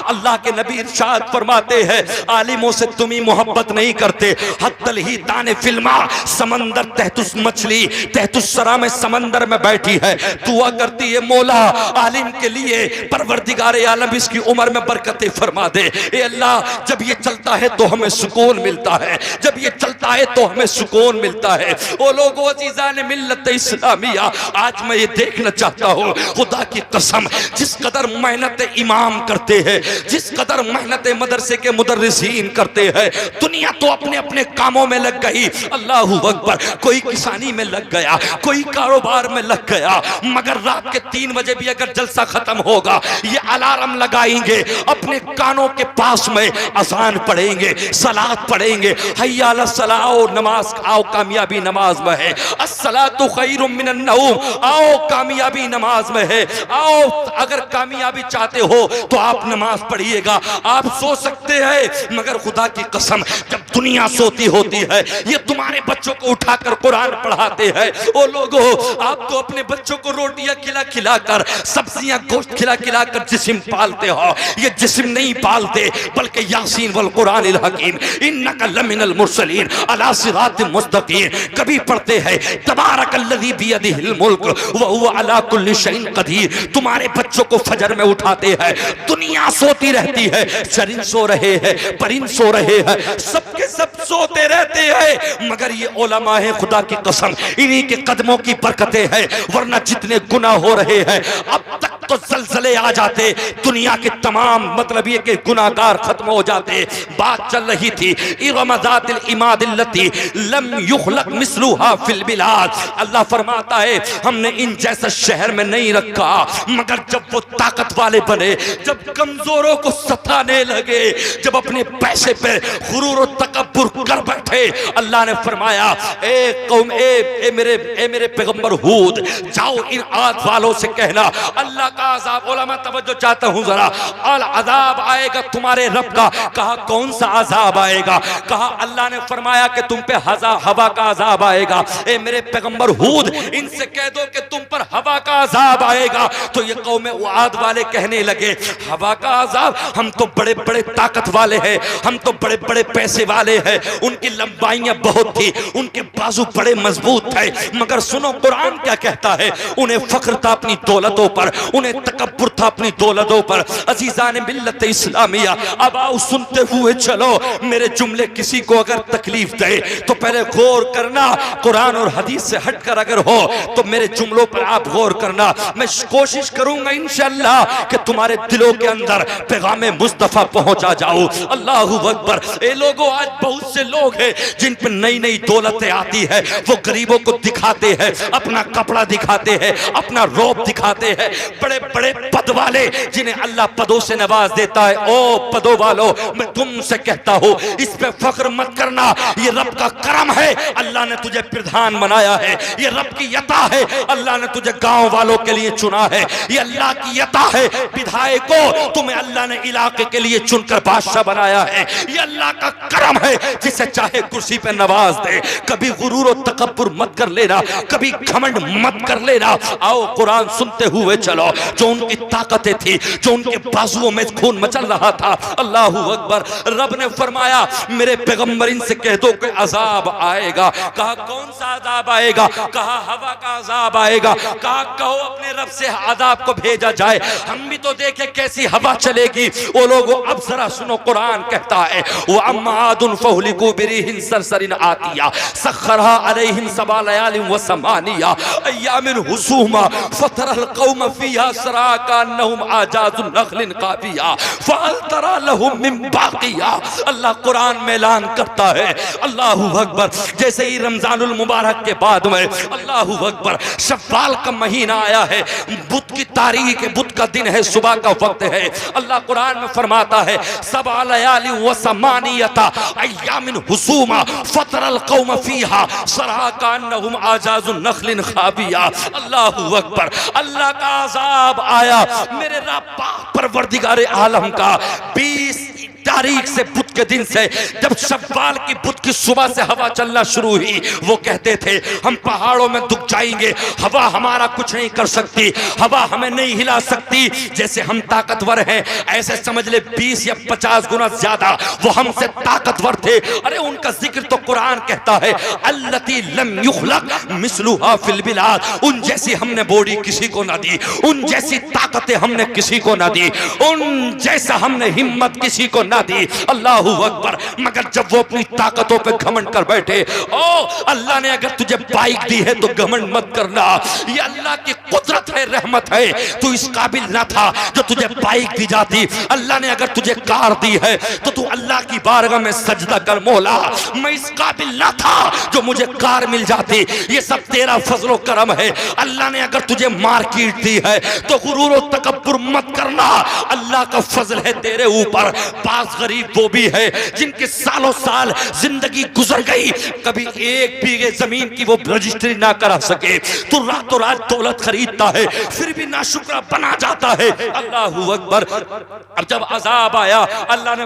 अल्लाह के नबी इरशाद फरमाते हैं आलिमों से तुम ही मोहब्बत नहीं करते। हत्तल ही ताने फिल्मा, समंदर तहतुस मछली तहतुस सरा में समंदर में बैठी है, दुआ करती है मौला आलिम के लिए परवरदिगार आलम इसकी उम्र में बरकतें फरमा दे। ए अल्लाह जब ये चलता है तो हमें सुकून मिलता है, जब ये चलता है तो हमें सुकून मिलता है। ओ लोगों अज़ीज़ान मिल्लत इस्लामिया, आज मैं ये देखना चाहता हूँ खुदा की कसम जिस कदर मेहनत इमाम करते हैं, जिस कदर मेहनत मदरसे के मुदर्रिसीन करते हैं, दुनिया तो अपने अपने कामों में लग गई। अल्लाहु अकबर। कोई किसानी में लग गया, कोई कारोबार में लग गया, मगर रात के 3 बजे भी अगर जलसा खत्म होगा ये अलार्म लगाएंगे, अपने कानों के पास में अज़ान पढ़ेंगे, सलात पढ़ेंगे, हय्या अला सलाह, नमाज आओ कामयाबी नमाज में है, अस्सलातु खैरुम मिनन नौम, आओ कामयाबी नमाज में है, आओ अगर कामयाबी चाहते हो तो आप नमाज पढ़िएगा। आप सो सकते हैं मगर खुदा की कसम जब दुनिया सोती होती है ये तुम्हारे बच्चों को उठाकर कुरान पढ़ाते हैं। ओ लोगों, आप तो अपने बच्चों को रोटियां खिला खिला कर, सब्जियां गोश्त खिला खिला कर जिस्म पालते हो, ये जिस्म नहीं पालते बल्कि यासीन वल कुरानिल हकीम इन्नका लमिनल मुरसलीन अला सिरातिन मुस्तकीम। कभी पढ़ते हैं तबारकल्लज़ी बियदिहिल मुल्क व हुवा अला कुल्लि शैइन कदीर। तुम्हारे बच्चों को फजर में उठाते हैं, दुनिया सोती रहती है, चरिंद सो रहे हैं, परिंद सो रहे हैं, सबके के सब सोते रहते हैं, मगर ये उलमा है खुदा की कसम इन्हीं के कदमों की बरकतें हैं, वरना जितने गुनाह हो रहे हैं अब तक तो जलजले आ जाते, दुनिया के तमाम मतलब ये कि गुनाहगार खत्म हो जाते। बात चल रही थी इरमज़ातिल इमादिल्लती लम युखलक मिसलुहा फिल बिलाद। अल्लाह फरमाता है हमने इन जैसा शहर में नहीं रखा, मगर जब वो ताकत वाले बने, जब कमजोरों को सताने लगे, जब अपने पैसे पे गुरूर और तकब्बुर कर बैठे, अल्लाह ने फरमाया ए कौम ए मेरे पैगंबर हूद, जाओ इन आद वालों से कहना अल्लाह का अज़ाब, उलमा तवज्जो चाहता हूं जरा, अल अज़ाब आएगा तुम्हारे रब का। कहा कौन सा अज़ाब आएगा? कहा अल्लाह ने फरमाया कि तुम पे हवा का अज़ाब आएगा। ए मेरे पैगंबर हूद इनसे कह दो कि तुम पर हवा का अज़ाब आएगा। तो ये कौम आद वाले कहने लगे हवा का अज़ाब, हम तो बड़े बड़े ताकत वाले हैं, हम तो बड़े बड़े पैसे वाले हैं, उनकी लंबाइयां बहुत थी, उनके बाजू बड़े मजबूत थे, मगर सुनो कुरान क्या कहता है, उन्हें फख्र था अपनी दौलतों पर, उन्हें तकब्बुर था अपनी दौलतों पर। अजीज़ान मिल्लत इस्लामिया, अब आओ सुनते हुए चलो, मेरे जुमले किसी को अगर तकलीफ दे तो पहले गौर करना, कुरान और हदीस से हटकर अगर हो तो मेरे जुमलों पर आप गौर करना। मैं कोशिश करूंगा इंशाअल्लाह कि तुम्हारे दिलों के अंदर पैगाम मुस्तफा पहुंचा जाओ। अल्लाहू अकबर। ए लोगों, आज बहुत से लोग हैं जिन पर नई नई दौलतें आती है, वो गरीबों को दिखाते हैं, अपना कपड़ा दिखाते हैं, अपना रौब दिखाते हैं, बड़े बड़े पद वाले जिन्हें अल्लाह पदों से नवाज देता है। ओ पदों वालों, मैं तुमसे कहता हूं इस पे फख्र मत करना, ये रब का करम है, अल्लाह ने तुझे प्रधान बनाया है, ये रब की यता है, अल्लाह ने तुझे गांव वालों के लिए चुना है, ये अल्लाह की यता है, विधायकों तुम्हें अल्लाह ने इलाके के लिए चुनकर बादशाह बनाया है, ये अल्लाह का करम है, जिसे चाहे कुर्सी पे नवाज दे। कभी गुरूर और तकब्बुर मत कर लेना, कभी घमंड मत कर लेना। आओ कुरान सुनते हुए चलो, जो उनकी ताकतें थी, जो उनके बाजुओं में खून मचल रहा था, अल्लाहू अकबर। रब ने फरमाया मेरे पैगंबर इनसे कह दो कि अजाब आएगा। कहा कौन सा अजाब आएगा? कहा हवा का अजाब आएगा। कहा कहो अपने रब से अजाब को भेजा जाए, हम भी तो देखें कैसी हवा चलेगी। वो लोगों अब जरा सुनो, कुरान कहता है वो अम्मादुन फहुलिकू बिरिहिन सरसरिन आतिया सखरहा अलैहिम सबा लयालिन व समानिया अय्यामिन हुसूमा फतरल कौम फीहा सराका अन्नहुम आजाजुन नखलिन काफिया फहल तरा लहुम मिन बाकिया। अल्लाह कुरान में ऐलान करता है, अल्लाहू अकबर, जैसे ही रमजानुल मुबारक के बाद में अल्लाहू अकबर शव्वाल का महीना आया है, बुध की तारीख है, बुध का दिन है, सुबह का वक्त है। अल्लाह कुरान में फरमाता है सबा लयालि व समानियता अय्यामिन हुसूमा फतरल कौम फीहा सराका अन्नहुम आजाजुन नखलिन खाबिया। अल्लाहू अकबर। अल्लाह का अज़ाब आया, मेरे रब परवरदिगार आलम का 20 तारीख से बुध के दिन से जब शव्वाल की बुध की सुबह से हवा चलना शुरू हुई, वो कहते थे हम पहाड़ों में दुख जाएंगे, हवा हमारा कुछ नहीं कर सकती, हवा हमें नहीं हिला सकती, जैसे हम ताकतवर हैं ऐसे समझ ले 20 या 50 गुना ज्यादा वो हमसे ताकतवर थे। अरे उनका जिक्र तो कुरान कहता है अल्लती लम युखलक मिसलुहा फिल बिलाद, उन जैसी हमने बॉडी किसी को ना दी, उन जैसी ताकतें हमने किसी को ना दी, उन जैसा हमने हिम्मत किसी को ना दी। अल्लाहू अकबर। मगर जब वो अपनी ताकतों पे घमंड कर बैठे, ओ अल्लाह ने अगर तुझे बाइक दी है तो घमंड मत करना, ये अल्लाह की कुदरत है, रहमत है, तू इस काबिल ना था जो तुझे बाइक दी जाती। अल्लाह ने अगर तुझे कार दी है तो तू अल्लाह की बारगाह में सजदा कर, मौला मैं इस काबिल ना था जो मुझे कार मिल जाती, ये सब तेरा फजलो करम है। अल्लाह ने अगर तुझे मार्केट दी है तो गुरूर और तकब्बुर मत करना, अल्लाह का फजल है तेरे ऊपर। पास गरीब वो भी है जिनके सालों साल जिंदगी गुजर गई, कभी एक बीघे जमीन की वो रजिस्ट्री ना करा सके, तो रातों रात दौलत खरीदता है फिर भी नाशुक्रा बना जाता है। अल्लाहू अकबर। अब जब अजाब आया, अल्लाह ने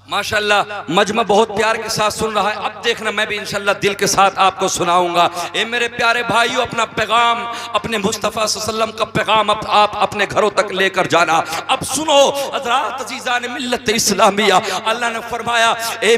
माशाल्लाह मजमा बहुत प्यार के साथ सुन रहा है। अब देखना मैं भी इंशाल्लाह दिल के साथ आपको सुनाऊंगा। ए मेरे प्यारे भाइयों, अपना पैगाम, अपने मुस्तफ़ा सल्लल्लाहु अलैहि वसल्लम का पैगाम आप अपने घरों तक लेकर जाना। अब सुनो हज़रात अज़ीज़ान मिल्लत इस्लामिया, अल्लाह ने फरमाया ए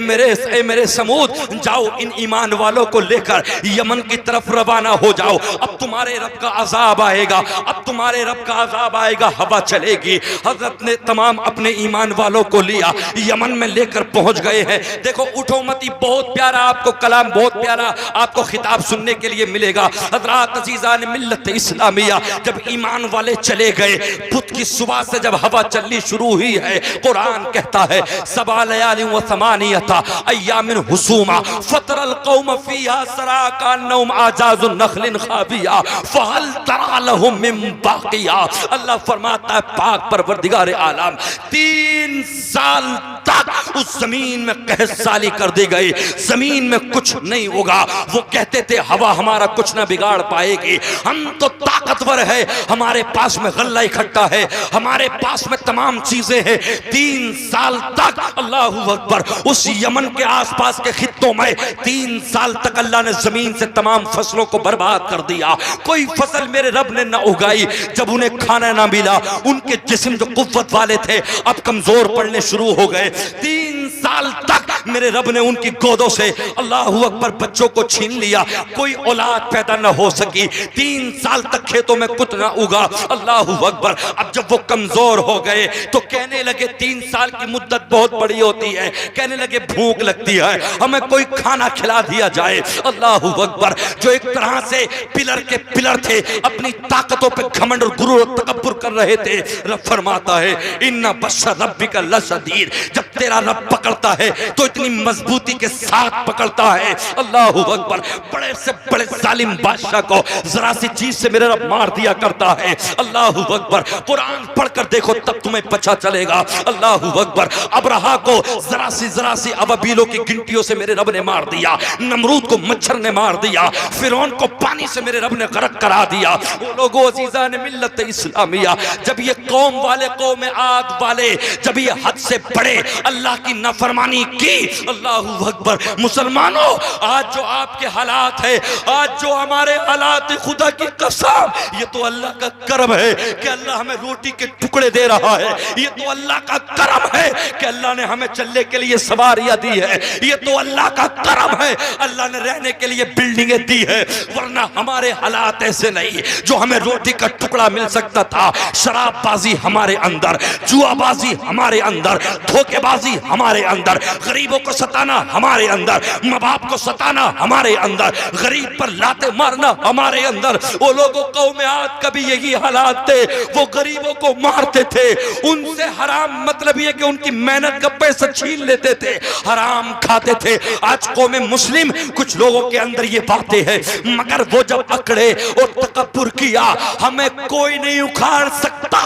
मेरे समूद, जाओ इन ईमान वालों को लेकर यमन की तरफ रवाना हो जाओ। अब तुम्हारे रब का अजाब आएगा, अब तुम्हारे रब का अजाब आएगा, हवा चलेगी। हज़रत ने तमाम अपने ईमान वालों को लिया, यमन में लेकर पहुंच गए हैं। देखो उठो मती, बहुत प्यारा आपको कलाम, बहुत प्यारा आपको खिताब सुनने के लिए मिलेगा। हज़रात अज़ीज़ान मिल्लत इस्लामिया, जब ईमान वाले चले गए, बुध की सुबह से जब हवा चलनी शुरू हुई है, कुरान कहता है सबा लयालिन व समानियता अय्यामिन हुसूमा फतरल कौम फीहा सरा कान्नहुम आजाजुन नखलिन खाविया फहल तरा लहुम मिन बाकिया। अल्लाह फरमाता है पाक परवरदिगार आलम, 3 साल तक उस जमीन में कहसाली कर दी गई, जमीन में कुछ नहीं होगा। वो कहते थे हवा हमारा कुछ ना बिगाड़ पाएगी, हम तो ताकतवर है, हमारे पास में गल्ला इकट्ठा है, हमारे पास में तमाम चीजें हैं। 3 साल तक अल्लाहू अकबर उस यमन के आसपास के खित्तों में 3 साल तक अल्लाह ने जमीन से तमाम फसलों को बर्बाद कर दिया। कोई फसल मेरे रब ने ना उगाई। जब उन्हें खाना ना मिला, उनके जिस्म जो कुव्वत वाले थे अब कमजोर पड़ने शुरू हो गए। 3 साल तक मेरे रब ने उनकी गोदों से अल्लाहू अकबर बच्चों को छीन लिया, कोई औलाद पैदा न हो सकी। 3 साल तक खेतों में कुछ ना उगा। अल्लाहू अकबर अब जब वो कमजोर हो गए तो कहने लगे 3 साल की मुद्दत बहुत बड़ी होती है, कहने लगे भूख लगती है, हमें कोई खाना खिला दिया जाए। अल्लाहू अकबर जो एक तरह से पिलर के पिलर थे, अपनी ताकतों पे घमंड और गुरूर और तकब्बुर कर रहे थे। रब फरमाता है इन्ना बश्शा रब्बिका लशदीद, जब तेरा रब पकड़ता है तो इतनी मजबूती के साथ पकड़ता है। अल्लाहू अकबर बड़े से बड़े जालिम बादशाह को जरा सी चीज से मेरे रब मार दिया करता है। अल्लाहू अकबर कुरान पढ़कर देखो तब तुम्हें पता चलेगा। अल्लाहू अकबर अबरहा को जरा सी अबाबीलों की गिनतियों से मेरे रब ने मार दिया, नमरूद को मच्छर ने मार दिया, फिरौन को पानी से मेरे रब ने गर्क करा दिया। वो लोगों अज़ीज़ान मिल्लत इस्लामिया, जब ये कौम वाले कौम आद वाले जब ये हद से बड़े अल्लाह की नाफरमानी की, अल्लाहू अकबर मुसलमानों आज जो आपके हालात है, आज जो हमारे हालात, खुदा की कसम ये तो अल्लाह का करम है कि अल्लाह हमें रोटी के टुकड़े दे रहा है। ये तो अल्लाह का करम है कि अल्लाह ने हमें चलने के लिए सवारियां दी है। ये तो अल्लाह का करम है अल्लाह ने रहने के लिए बिल्डिंगें दी है, वरना हमारे हालात ऐसे नहीं। जो हमें रोटी का टुकड़ा मिल सकता था, शराबबाजी हमारे अंदर, जुआबाजी हमारे अंदर, धोखेबाजी हमारे अंदर, गरीबों को सताना हमारे अंदर, माँ बाप को सताना हमारे अंदर, गरीब पर लाते मारना हमारे अंदर। वो लोगों कौम आद का भी यही हालात थे, वो गरीबों को मारते थे, उनसे हराम मतलब ये कि उनकी मेहनत का पैसा छीन लेते थे, हराम खाते थे। आज कौम मुस्लिम कुछ लोगों के अंदर ये बातें हैं, मगर वो जब अकड़े और तकब्बुर किया, हमें कोई नहीं उखाड़ सकता।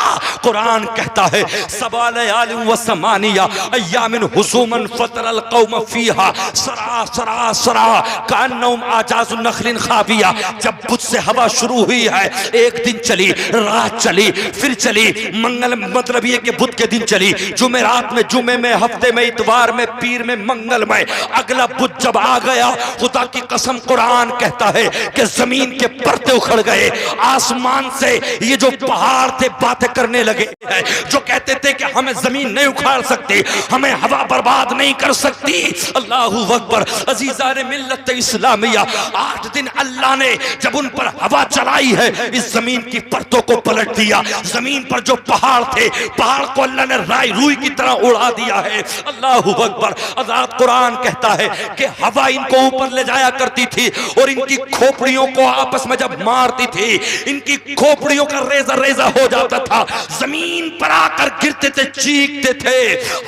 कुरान कहता है सबा लयालिन व समानिया अय्यामिन हुसूमन फतरल कौम फीहा सरा सरा सरा कान्नहुम आजाजुन नखलिन खाविया। जब बुध से हवा शुरू हुई है, एक दिन चली, रात चली, फिर चली, मंगल मतलब ये कि बुध के दिन चली, जुमेरात में, जुमे में, हफ्ते में, इतवार में, पीर में, मंगल में। अगला बुध जब आ गया, खुदा की कसम कुरान कहता है कि जमीन के परते उखड़ गए, आसमान से ये जो पहाड़ थे बातें करने लगे हैं, जो कहते थे कि हमें जमीन नहीं उखाड़ सकती, हमें हवा बर्बाद नहीं कर सकती। अल्लाहू अकबर अज़ीज़ान मिल्लत इस्लामिया, 8 दिन अल्लाह ने जब उन पर हवा चलाई है, इस जमीन की परतों को पलट दिया। जमीन पर जो पहाड़ थे, पहाड़ को अल्लाह ने राई रुई की तरह उड़ा दिया है। अल्लाहू अकबर आजाद कुरान कहता है कि हवा इनको ऊपर ले जाया करती थी और इनकी खोपड़ियों को आपस में जब मारती थी, इनकी खोपड़ियों का रेजा रेजा हो जाता था, जमीन पर आकर गिरते थे, चीखते थे,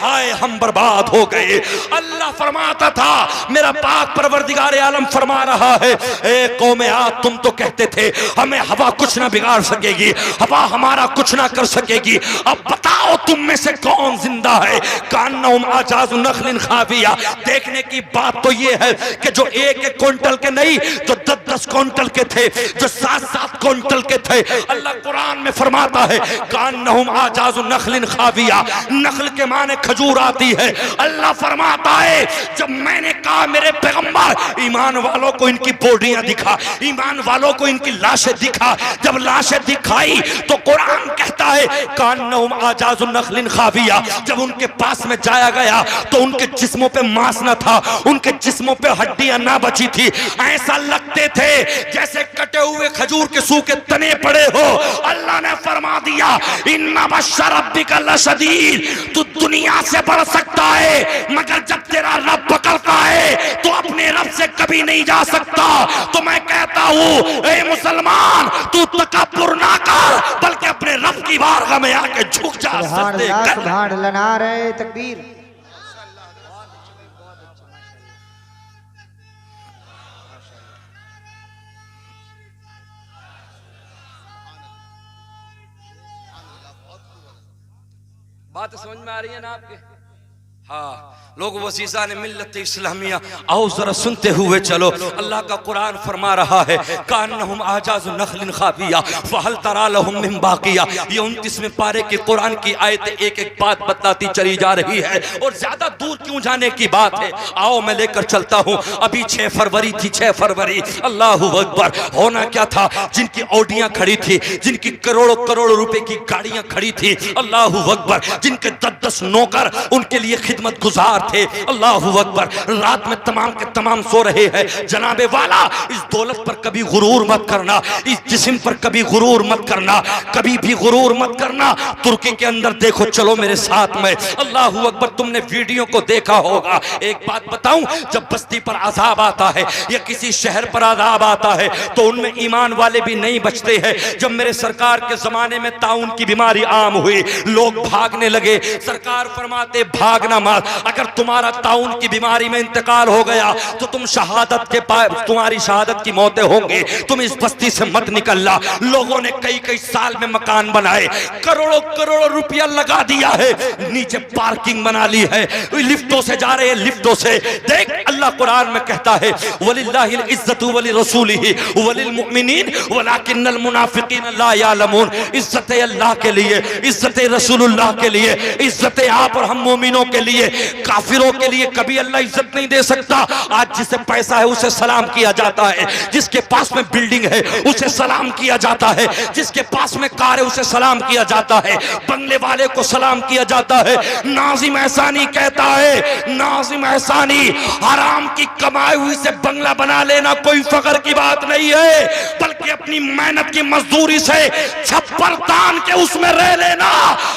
हाय हम बर्बाद हो गए। अल्लाह फरमाता था, मेरा पाक परवरदिगार आलम फरमा रहा है, ए कौम आद तुम तो कहते थे हमें हवा कुछ ना बिगाड़ सकेगी, हवा हमारा कुछ ना कर सकेगी, अब बताओ तुम में से कौन जिंदा है। कान्नहुम आजाजुन नखलिन खाविया, देखने की बात तो ये है कि जो 1-1 क्विंटल के नहीं, जो 10-10 10-10 क्विंटल के थे, जो 7-7 क्विंटल के थे। अल्लाह कुरान में फरमाता है कान्नहुम आजाज़ु नखलिन खाविया, नखल के माने खजूर आती है। अल्लाह फरमाता है जब मैंने कहा मेरे पैगंबर ईमान वालों को इनकी बॉडियां दिखा, ईमान वालों को इनकी लाशें दिखा, जब लाशें दिखाई तो कुरान कहता है कान्नहुम आजाज़ु नखलिन खाविया, जब उनके पास में जाया गया तो उनके जिस्मों पे मांस न था, उनके जिस्मों पे हड्डियां ना बची थी। ऐसा लगते थे जैसे कटे हुए खजूर के सूखे तने पड़े हो। अल्लाह ने फरमा दिया इन्ना बश्शा रब्बिका लशदीद, तू दुनिया से बढ़ सकता है मगर जब तेरा रब पकड़ता है तो अपने रब से कभी नहीं जा सकता। तो मैं कहता हूँ ए मुसलमान, तू तकब्बुर ना कर बल्कि अपने रब की बारगाह में आके झुक जा, सजदे कर। सुभान अल्लाह, नारे तकबीर। बात समझ में आ रही है ना आपके? हाँ लोग वसीसा ने मिल्लत इस्लामिया, आओ जरा सुनते हुए चलो। अल्लाह का कुरान फरमा रहा है कान्नहुम आजाज़ु नखलिन खाविया फहल तरा लहुम मिन बाकिया। ये 29वें पारे की कुरान की आयत एक एक बात बताती चली जा रही है और ज्यादा दूर क्यों जाने की बात है। आओ मैं लेकर चलता हूँ। अभी 6 फरवरी थी, 6 फरवरी। अल्लाहु अकबर। होना क्या था, जिनकी ऑडियां खड़ी थी, जिनकी करोड़ों करोड़ों रुपए की गाड़ियां खड़ी थी, अल्लाहु अकबर, जिनके 10-10 नौकर उनके लिए खिदमत गुजार थे, अल्लाहु अकबर, रात में तमाम के तमाम सो रहे हैं। जनाबे वाला इस दौलत पर कभी गुरूर मत करना, इस जिस्म पर कभी गुरूर मत करना, कभी भी गुरूर मत करना। तुर्की के अंदर देखो, चलो मेरे साथ में, अल्लाहु अकबर, तुमने वीडियो को देखा होगा। एक बात बताऊं, जब बस्ती पर अजाब आता है या किसी शहर पर अजाब आता है तो उनमें ईमान वाले भी नहीं बचते हैं। जब मेरे सरकार के जमाने में ताउन की बीमारी आम हुई, लोग भागने लगे। सरकार फरमाते भागना मत, अगर तुम्हारा ताउन की बीमारी में इंतकाल हो गया तो तुम शहादत के तुम्हारी शहादत की मौतें होंगे, तुम इस बस्ती से मत निकलना। लोगों ने कई कई साल में मकान बनाए, करोड़ों करोड़ों रुपया लगा दिया है, नीचे पार्किंग बना ली है, लिफ्टों से जा रहे हैं, लिफ्टों से। देख अल्लाह कुरान में कहता है वलिल्लाहिल इज्जतु वलिरसूलिही वलिल मुमिनीन वलाकिन्नल मुनाफिकीन ला यालमून। इज्जत अल्लाह के लिए, इज्जत रसूलुल्लाह के लिए, इज्जत आप और हम मोमिनों के लिए। काफिरों के लिए कभी अल्लाह इज्जत नहीं दे सकता। आज जिसे पैसा है उसे सलाम किया जाता है, जिसके पास में बिल्डिंग है उसे सलाम किया जाता है, जिसके पास में कार है उसे सलाम किया जाता है, बंगले वाले को सलाम किया जाता है। नाजिम एहसानी कहता है, नाजिम एहसानी, हराम की कमाई हुई से बंगला बना लेना कोई फख्र की बात नहीं है, बल्कि अपनी मेहनत की मजदूरी से छप्पर तान के उसमें रह लेना।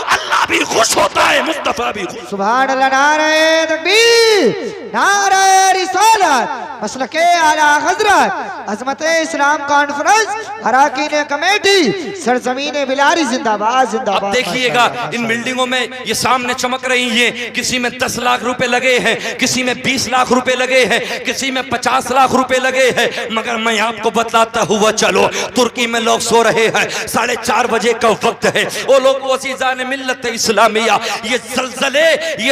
अल्लाह भी खुश होता है, मुस्तफा भी खुश। सुभान अल्लाह, नारे तकबीर, नारे रिसालत, मसलके आला हजरत, अज़मत इस्लाम कॉन्फ्रेंस, अराकीन कमेटी, सरजमीन बिलारी जिंदाबाद जिंदाबाद। अब देखिएगा इन बिल्डिंगों में ये सामने चमक रही हैं, किसी में 10 लाख रुपए लगे हैं, किसी में 20 लाख रुपए लगे हैं, किसी में 50 लाख रुपए लगे हैं। मगर मैं आपको बताता हुआ चलो, तुर्की में लोग सो रहे हैं, 4:30 बजे का वक्त है। वो लोग वसीज़ान मिल्लत इस्लामिया, ये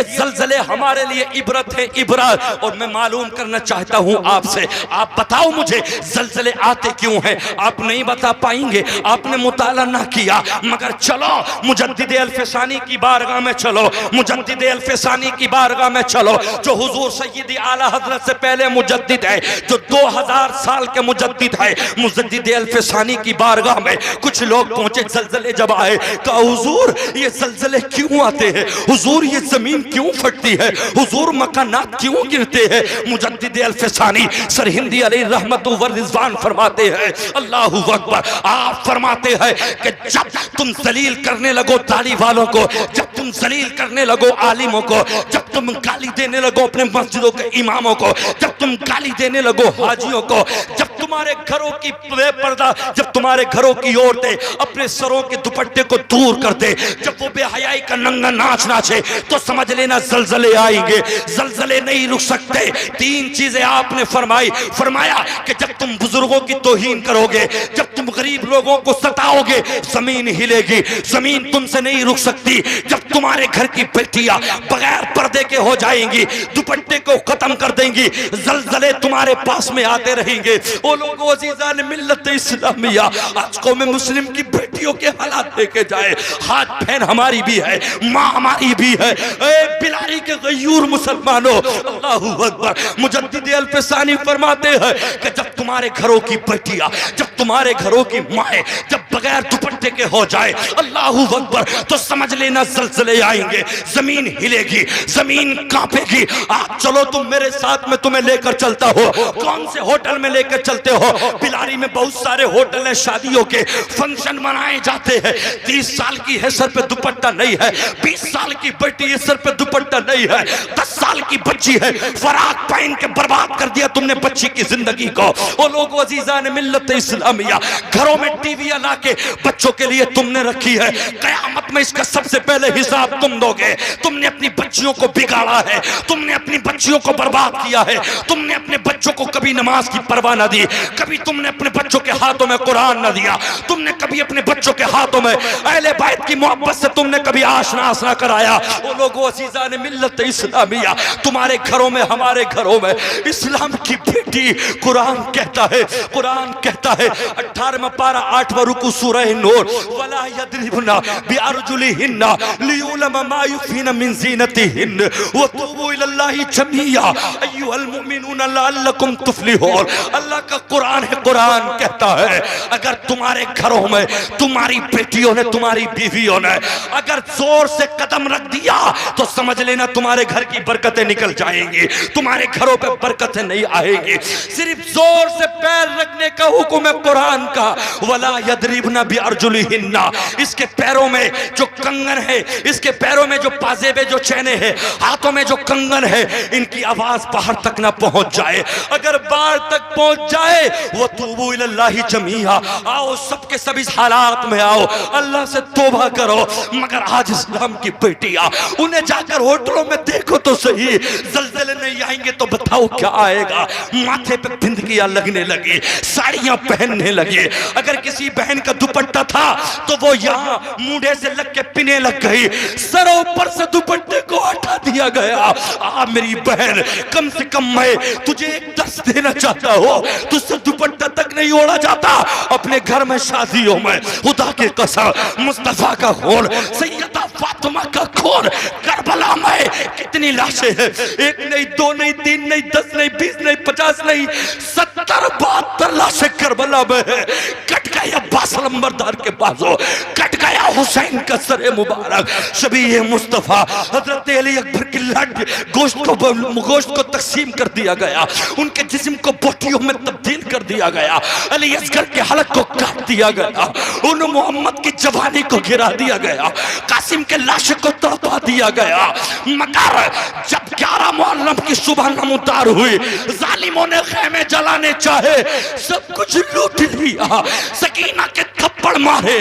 जलजले हमारे लिए इबरत है, इबरत। और मैं मालूम करना चाहता हूं आपसे, आप बताओ मुझे जलजले आते क्यों हैं? आप नहीं बता पाएंगे, आपने मुताला ना किया। मगर चलो मुजद्दिद अल-फ़सानी की बारगाह में चलो, मुजद्दिद अल-फ़सानी की बारगाह में चलो, जो हुजूर सय्यदी आला हज़रत से पहले मुजद्दिद है, जो 2000 साल के मुजद्दिद है। मुजद्दिद अल-फ़सानी की बारगाह में कुछ लोग पहुंचे, जलजले जब आए तो हुजूर ये जलजले क्यों आते हैं? हुजूर ये जमीन क्यों फटती है? हुजूर मकानात क्यों गिरते हैं? मुजद्दिद अल-फ़सानी सरहिंदी अलैहि रहमतु व रिज़वान फरमाते हैं, अल्लाहु अकबर, आप फरमाते हैं कि जब तुम जलील करने लगो दाढ़ी वालों को, जब तुम जलील करने लगो आलिमों को, जब तुम गाली देने लगो अपने मस्जिदों के इमामों को, जब तुम गाली देने लगो हाजियों को, जब तुम्हारे घरों की बेपर्दा, जब तुम्हारे घरों की औरतें अपने सरों के दुपट्टे को दूर कर दे, जब वो बेहयाई का नंगा नाच नाचे, तो समझ लेना जलजले आएंगे। जलजले नहीं रुक सकते। 3 चीजें आपने फरमाया कि जब तुम बुजुर्गों की तौहीन करोगे, जब तुम तुम गरीब लोगों को सताओगे जमीन हिलेगी। जमीन तुमसे नहीं रुक सकती जब तुम्हारे घर की बेटियां बगैर पर्दे के हो जाएंगी, दुपट्टे को खत्म कर देंगी, जलजले तुम्हारे पास में आते रहेंगे। वो लोगों अजीजान मिल्लत इस्लामिया, आज कौम मुस्लिम की बेटियों के हालात देखे जाए, हाथ बहन हमारी भी है, माँ हमारी भी है। ए बिलारी के गयूर मुसलमानों, अल्लाहू अकबर। मुजद्दिद अल्फसानी फरमाते हैं कि जब तुम्हारे घरों की बेटियां, जब तुम्हारे घरों की माएँ जब बगैर दुपट्टे के हो जाए, अल्लाहू अकबर, तो समझ लेना जलजले आएंगे, जमीन हिलेगी, जमीन कांपेगी। आप चलो तुम मेरे साथ में तुम्हें लेकर चलता हो। कौन से होटल में लेकर चलते हो? बिलारी में बहुत सारे होटल है, शादियों के फंक्शन मनाए जाते हैं। 30 साल की है, सर पे दुपट्टा नहीं है। 20 साल की बेटी है, सर पे दुपट्टा नहीं है। 10 साल की बच्ची है, फराक पहन के बर्बाद कर दिया तुमने बच्ची की जिंदगी को। वो लोग अजीजान मिल्लत इस्लामिया, घरों में टीवियां लाके बच्चों के लिए तुमने रखी है। कयामत में इसका सबसे पहले हिसाब तुम दोगे। तुमने अपनी बच्चियों को बिगाड़ा है, तुमने अपनी बच्चियों को बर्बाद किया है, तुमने अपने बच्चों को कभी नमाज की परवाह न दी, कभी तुमने अपने बच्चों के हाथों में कुरान न दिया, तुमने कभी अपने बच्चों के हाथों में अहले बैत की मोहब्बत से तुमने कभी आशनास ना कराया। वो लोगों अजीजान मिल्लत इस्लामिया, तुम्हारे घरों में, हमारे घरों में इस्लाम की बेटी, कुरान कहता है, कुरान कहता है 18वां पारा 8वां रुकू सूरह नूर, वला यद्रिबना बिअरजुलिहिन्ना लियुलम मा युखफिना मिन ज़ीनतिहिन्न व तूबू इलल्लाहि जमीआ अय्युहल मुमिनून लअल्लकुम तुफ्लिहून। अल्लाह का कुरान है, कुरान कहता है अगर तुम्हारे घरों में तुम्हारी बेटियों ने, तुम्हारी बीवियों ने अगर जोर से कदम रख दिया तो समझ लेना तुम्हारे घर की बरकतें निकल जाएंगी, तुम्हारे घरों पे बरकतें नहीं आएंगी। सिर्फ जोर से पैर रखने का हुक्म है कुरान का। वला यद्रिबना बिअरजुलिहिन्ना, इसके पैरों में जो कंगन है, इसके पैरों में जो पाजेबे, जो चैने हैं, हाथों में जो कंगन है, इनकी आवाज बाहर तक ना पहुंच जाए। अगर बाहर तक पहुंच जाए वो तूबू इलल्लाहि जमीआ, आओ सबके सब इस हालात में आओ, अल्लाह से तौबा करो। मगर आज इस्लाम की बेटियां, उन्हें जाकर होटलों में देखो तो सही, जलजले नहीं आएंगे तो बताओ क्या आएगा। माथे पे बिंदगियां लगने लगी, साड़ियां पहनने लगे। अगर किसी बहन का दुपट्टा था तो वो यहाँ मुंडे से लग के पिने लग गई, सर ऊपर से दुपट्टे को हटा दिया गया। मेरी बहन, कम से कम मैं तुझे एक दर्श देना चाहता हूँ, तुझसे दुपट्टा तक नहीं ओढ़ा जाता अपने घर में, शादियों में। खुदा के कसम, मुस्तफा का खून, सैयदा फातिमा का खून, करबला में कितनी लाशें हैं, एक नहीं, दो नहीं, 3 नहीं, 10 नहीं, 20 नहीं, 50 नहीं, 70 72 लाशें करबला में है। कट गया अब्बास लंबरदार के बाजू, कट गया हुसैन का सर मुबारक, शबीह मुस्तफा हजरत अली अकबर की लट गोश्त को तकसीम कर दिया गया, उनके जिस्म को बोटियों में तब्दील कर दिया गया, अली असगर के हलक को काट दिया गया, उन मोहम्मद की जवानी को गिरा दिया गया, कासिम के लाश को तड़पा दिया गया। मगर जब 11 मुहर्रम की सुबह नमूदार हुई, जालिमों ने खेमे जलाने चाहे, सब कुछ लूट लिया, सकीना के थप्पड़ मारे,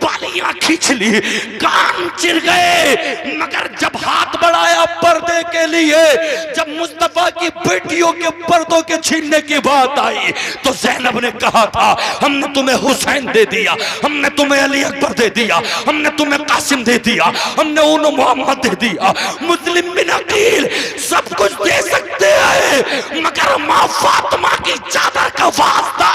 बालियां खींच ली, कान चिर गए। मगर जब हाथ बढ़ाया पर्दे के लिए, जब मुस्तफा की बेटियों के पर्दों के छीनने की बात आई, तो ज़ैनब ने कहा था हमने तुम्हें हुसैन दे दिया, हमने तुम्हें अली अकबर दे दिया, हमने तुम्हें कासिम दे दिया, हमने उन मोहम्मद दे दिया। मुस्लिम बिन अकील सब कुछ दे सकते हैं, मगर माँ फातिमा की चादर का वास्ता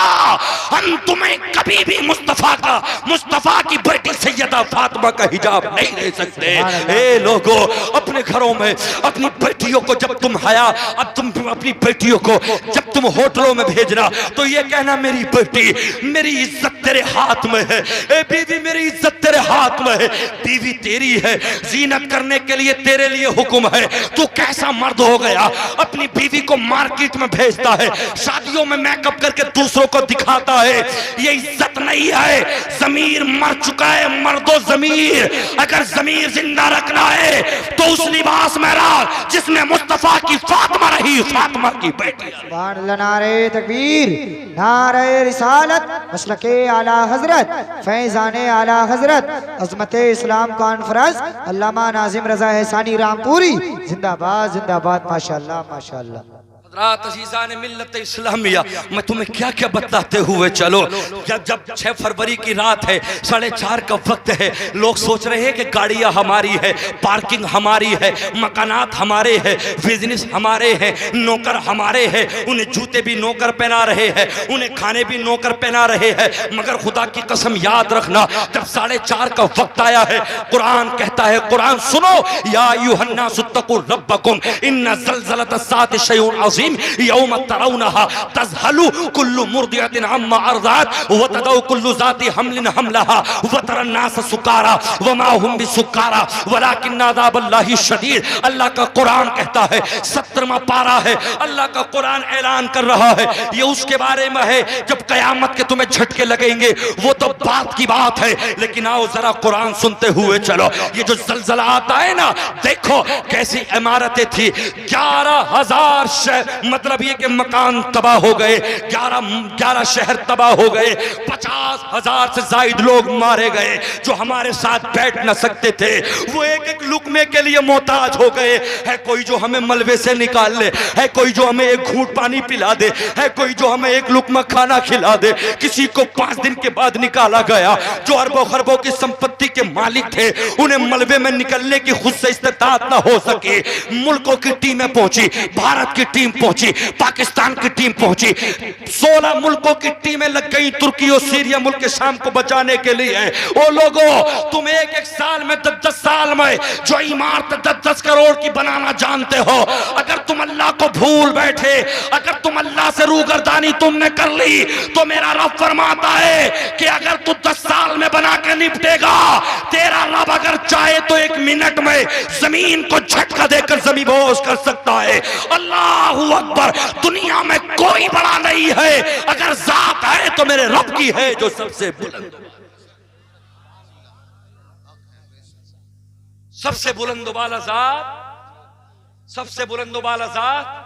हम तुम्हें कभी भी मुस्तफा की बेटी सैयदा फातिमा का हिजाब नहीं दे सकते। ए लोगों, अपने घरों में अपनी बेटियों को जब तुम हया, अब तुम अपनी बेटियों को जब तुम होटलों में भेजना तो ये कहना मेरी बेटी, मेरी इज्जत तेरे हाथ में है। ए बीवी, मेरी इज्जत तेरे हाथ में है, बीवी तेरी है, जीनत करने के लिए तेरे लिए हुक्म है। तू कैसा मर्द हो गया, अपनी बीवी को मार्केट में भेजता है, शादियों में मेकअप करके दूसरों को दिखाता है, ये इज्जत नहीं है। ज़मीर मर चुका है, मर्दो ज़मीर, अगर ज़मीर जिंदा रखना है तो उस लिबास में रह जिसमें मुस्तफा की फातिमा रही, फातिमा की बेटी। नारे तकबीर, नारे रिसालत, मसलके आला हजरत, फैजाने आला हजरत, अज़मते इस्लाम कॉन्फ्रेंस, अल्लामा नाजिम रज़ा एहसानी रामपुरी, जिंदाबाद जिंदाबाद, माशाअल्लाह माशाअल्लाह। हज़रात अज़ीज़ान मिल्लत इस्लामिया, मैं तुम्हें क्या क्या बताते हुए चलो। जब 6 फरवरी की रात है, 4:30 का वक्त है, लोग सोच रहे हैं कि गाड़ियां हमारी है, पार्किंग हमारी है, मकानात हमारे हैं, बिजनेस हमारे हैं, नौकर हमारे हैं, उन्हें जूते भी नौकर पहना रहे हैं, उन्हें खाने भी नौकर पहना रहे हैं। मगर खुदा की कसम याद रखना, जब 4:30 का वक्त आया है, कुरान कहता है, कुरान सुनो, या अय्युहन्नासु तक़ू रब्बकुम इन्ना ज़लज़लतस्साअति शैउन अज़ीम यौम तरौनहा तज़हलु कुल्लु मुर्दिअतिन अम्मा अर्ज़अत व तदउ कुल्लु ज़ाति हमलिन हमलहा व तरन्नास सुकारा व मा हुम बिसुकारा वलाकिन अज़ाबल्लाहि शदीद। अल्लाह का कुरान कहता है, 17वां पारा है, अल्लाह का कुरान ऐलान कर रहा है, ये उसके बारे में है जब कयामत के तुम्हें झटके लगेंगे, वो तो बात की बात है। लेकिन आओ जरा कुरान सुनते हुए चलो। ये जो ज़लज़ला आता है ना, देखो कैसी इमारतें थी, 11,000 मतलब ये कि मकान तबाह हो गए, 11 शहर तबाह हो गए, 50,000 से ज्यादा लोग मारे गए जो हमारे साथ बैठ न सकते थे, वो एक एक लुकमे के लिए मोहताज हो गए। है कोई जो हमें मलबे से निकाल ले, है कोई जो हमें एक घूंट पानी पिला दे, है कोई जो हमें एक लुकमा खाना खिला दे। किसी को 5 दिन के बाद निकाला गया, जो अरबों खरबों की संपत्ति के मालिक थे, उन्हें मलबे में निकलने की खुद से इस्तेताअत न हो सके। मुल्कों की टीमें पहुंची, भारत की टीम पहुंची, पाकिस्तान की टीम पहुंची, 16 मुल्कों की टीमें लग गई तुर्की और सीरिया मुल्क के शाम को बचाने के लिए। ओ लोगों, तुम एक साल में 10 साल में जो इमारत 10 करोड़ की बनाना जानते हो, अगर तुम अल्लाह को भूल बैठे, अगर तुम अल्लाह से रूगर्दानी तुमने कर ली, तो मेरा रब फरमाता है कि अगर तू 10 साल में बना के निपटेगा, तेरा रब अगर चाहे तो 1 मिनट में जमीन को झटका देकर जमीन बोझ कर सकता है। अल्लाहू अकबर। दुनिया में कोई बड़ा नहीं है, अगर जात है तो मेरे रब की है जो सबसे बुलंद, सबसे बुलंद वाला जात, सबसे बुलंद वाला जात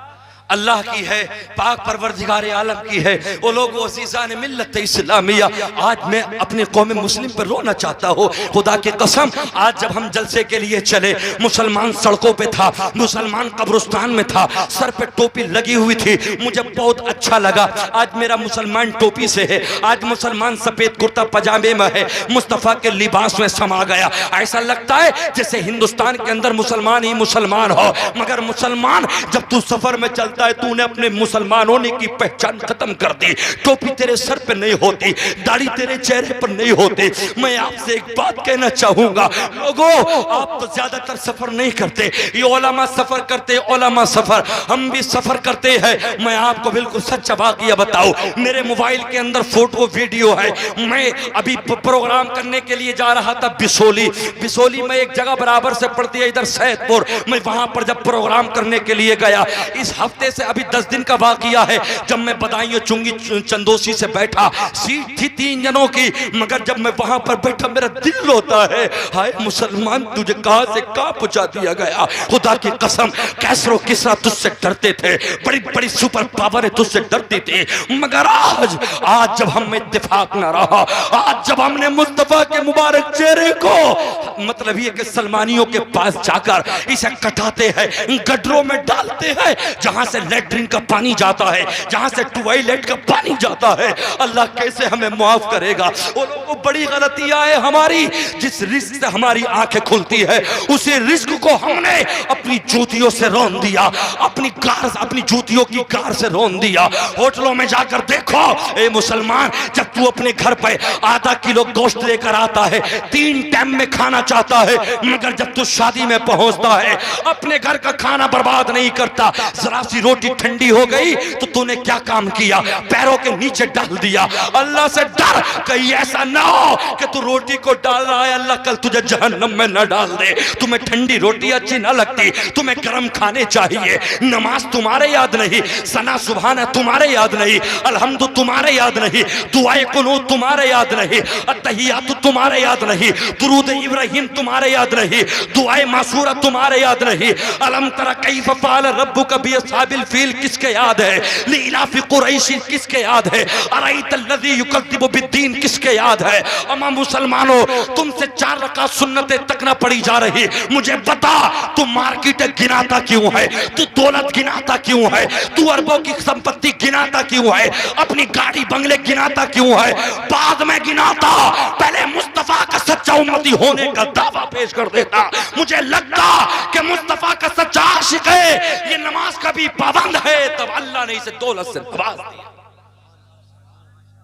अल्लाह की है, पाक परवरदिगार आलम की है। वो लोग अज़ीज़ान मिल्लत इस्लामिया, आज मैं अपनी कौम मुस्लिम पर रोना चाहता हूँ। खुदा की कसम, आज जब हम जलसे के लिए चले, मुसलमान सड़कों पे था, मुसलमान कब्रिस्तान में था, सर पे टोपी लगी हुई थी, मुझे बहुत अच्छा लगा। आज मेरा मुसलमान टोपी से है, आज मुसलमान सफेद कुर्ता पजामे में है, मुस्तफ़ा के लिबास में समा गया। ऐसा लगता है जैसे हिंदुस्तान के अंदर मुसलमान ही मुसलमान हो। मगर मुसलमान, जब तू सफर में चलता है, तूने अपने मुसलमान होने की पहचान खत्म कर दी। टोपी तेरे सर पे नहीं होती, दाढ़ी तेरे चेहरे पर नहीं होती। मैं आपसे एक बात कहना चाहूंगा, लोगों, आप तो ज्यादातर सफर नहीं करते, ये उलमा सफर करते, उलमा सफर, हम भी सफर करते हैं। मैं आपको बिल्कुल सच्चा वाक़या बताऊं, मेरे मोबाइल के अंदर फोटो वीडियो है। मैं अभी प्रोग्राम करने के लिए जा रहा था बिसोली में, एक जगह बराबर से पड़ती है इधर सैदपुर, मैं वहां पर जब प्रोग्राम करने के लिए गया, इस हफ्ते से अभी 10 दिन का वाकया है, जब मैं बदायूं चुंगी चंदोसी से बैठा, सीट थी 3 जनों की, मगर जब मैं वहां पर बैठा मेरा दिल रोता है, हाय मुसलमान, तुझे कहां से कहां पहुंचा दिया गया। खुदा की कसम, कैसरो किसरा तुझसे डरते थे, बड़ी बड़ी सुपर पावर तुझसे डरते थे, मगर आज जब हम में इत्तेफाक न रहा, आज जब हमने मुस्तफा के मुबारक चेहरे को, मतलब ये कि सलमानियों के पास जाकर इसे कटाते हैं, गड्ढरों में डालते हैं, जहां से लेटरिन का पानी जाता है, जहां से टॉयलेट का पानी जाता है, अल्लाह कैसे हमें माफ करेगा। वो लोगों, बड़ी गलतियां है हमारी, जिस रिस्क से हमारी आंखें खुलती है, उसी रिस्क को हमने अपनी जूतियों से रौन दिया, अपनी जूतियों की कार से रौन दिया। होटलों में जाकर देखो, ए मुसलमान, जब तू अपने घर पे आधा किलो गोश्त लेकर आता है, 3 टाइम में खाना चाहता है, मगर जब तू शादी में पहुंचता है, अपने घर का खाना बर्बाद नहीं करता। जरा सी रोटी ठंडी हो गई तो तूने क्या काम किया, पैरों के नीचे डाल दिया। अल्लाह से डर, कहीं ऐसा ना हो कि तू रोटी को डाल रहा है, अल्लाह कल तुझे जहन्नम में न डाल दे। तुम्हें ठंडी रोटी अच्छी ना लगती, तुम्हें गर्म खाने चाहिए। नमाज तुम्हारे याद नहीं, सना सुभान तुम्हारे याद नहीं, अल्हम्दु तुम्हारे याद नहीं, दुआए कुनूत तुम्हारे याद नहीं, अत्तहियातु तुम्हारे याद नहीं, दुरूद इब्राहिम तुम्हारे याद नहीं, दुआए मासूरा तुम्हारे याद नहीं, अलम तरा कैफ फ़अल रब्बुका बिअस्हाबिल बिल फील किसके याद है, लीलाफी कुरैशी किसके याद है, अराइतल्लज़ी युकज़्ज़िबु बिद्दीन किसके याद है। अमा मुसलमानों, तुमसे 4 रकात सुन्नतें तक ना पड़ी जा रही, मुझे बता तू मार्केट गिनाता क्यों है, तू दौलत गिनाता क्यों है, तू अरबों की संपत्ति गिनाता क्यों है, अपनी गाड़ी बंगले गिनाता क्यों है, बाद में गिनाता, पहले मुस्तफा का सच्चा उम्मती होने का दावा पेश कर देता। मुझे लगता कि मुस्तफा का सच्चा आशिक है, ये नमाज का भी पाबंद है, तब अल्लाह ने इसे दौलत से नवाज दिया।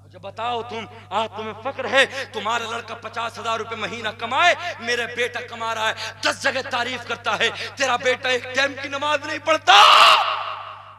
मुझे बताओ तुम, आज तुम्हें फक्र है तुम्हारा लड़का 50,000 रुपए महीना कमाए, मेरे बेटा कमा रहा है 10 जगह तारीफ करता है, तेरा बेटा एक टाइम की नमाज नहीं पढ़ता,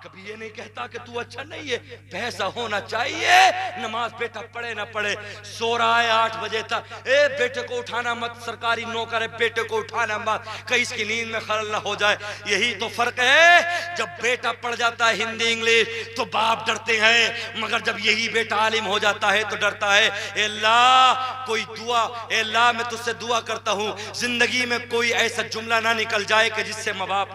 कभी ये नहीं कहता कि तू अच्छा नहीं है, पैसा होना चाहिए, नमाज बेटा पढ़े ना पढ़े, सो रहा है 8 बजे तक, ए बेटे को उठाना मत, सरकारी नौकर है, बेटे को उठाना मत, कहीं इसकी नींद में खलल ना हो जाए। यही तो फर्क है, जब बेटा पढ़ जाता है हिंदी इंग्लिश तो बाप डरते हैं, मगर जब यही बेटा आलिम हो जाता है तो डरता है। अल्लाह कोई दुआ, अल्लाह मैं तुझसे दुआ करता हूँ जिंदगी में कोई ऐसा जुमला ना निकल जाए कि जिससे माँ बाप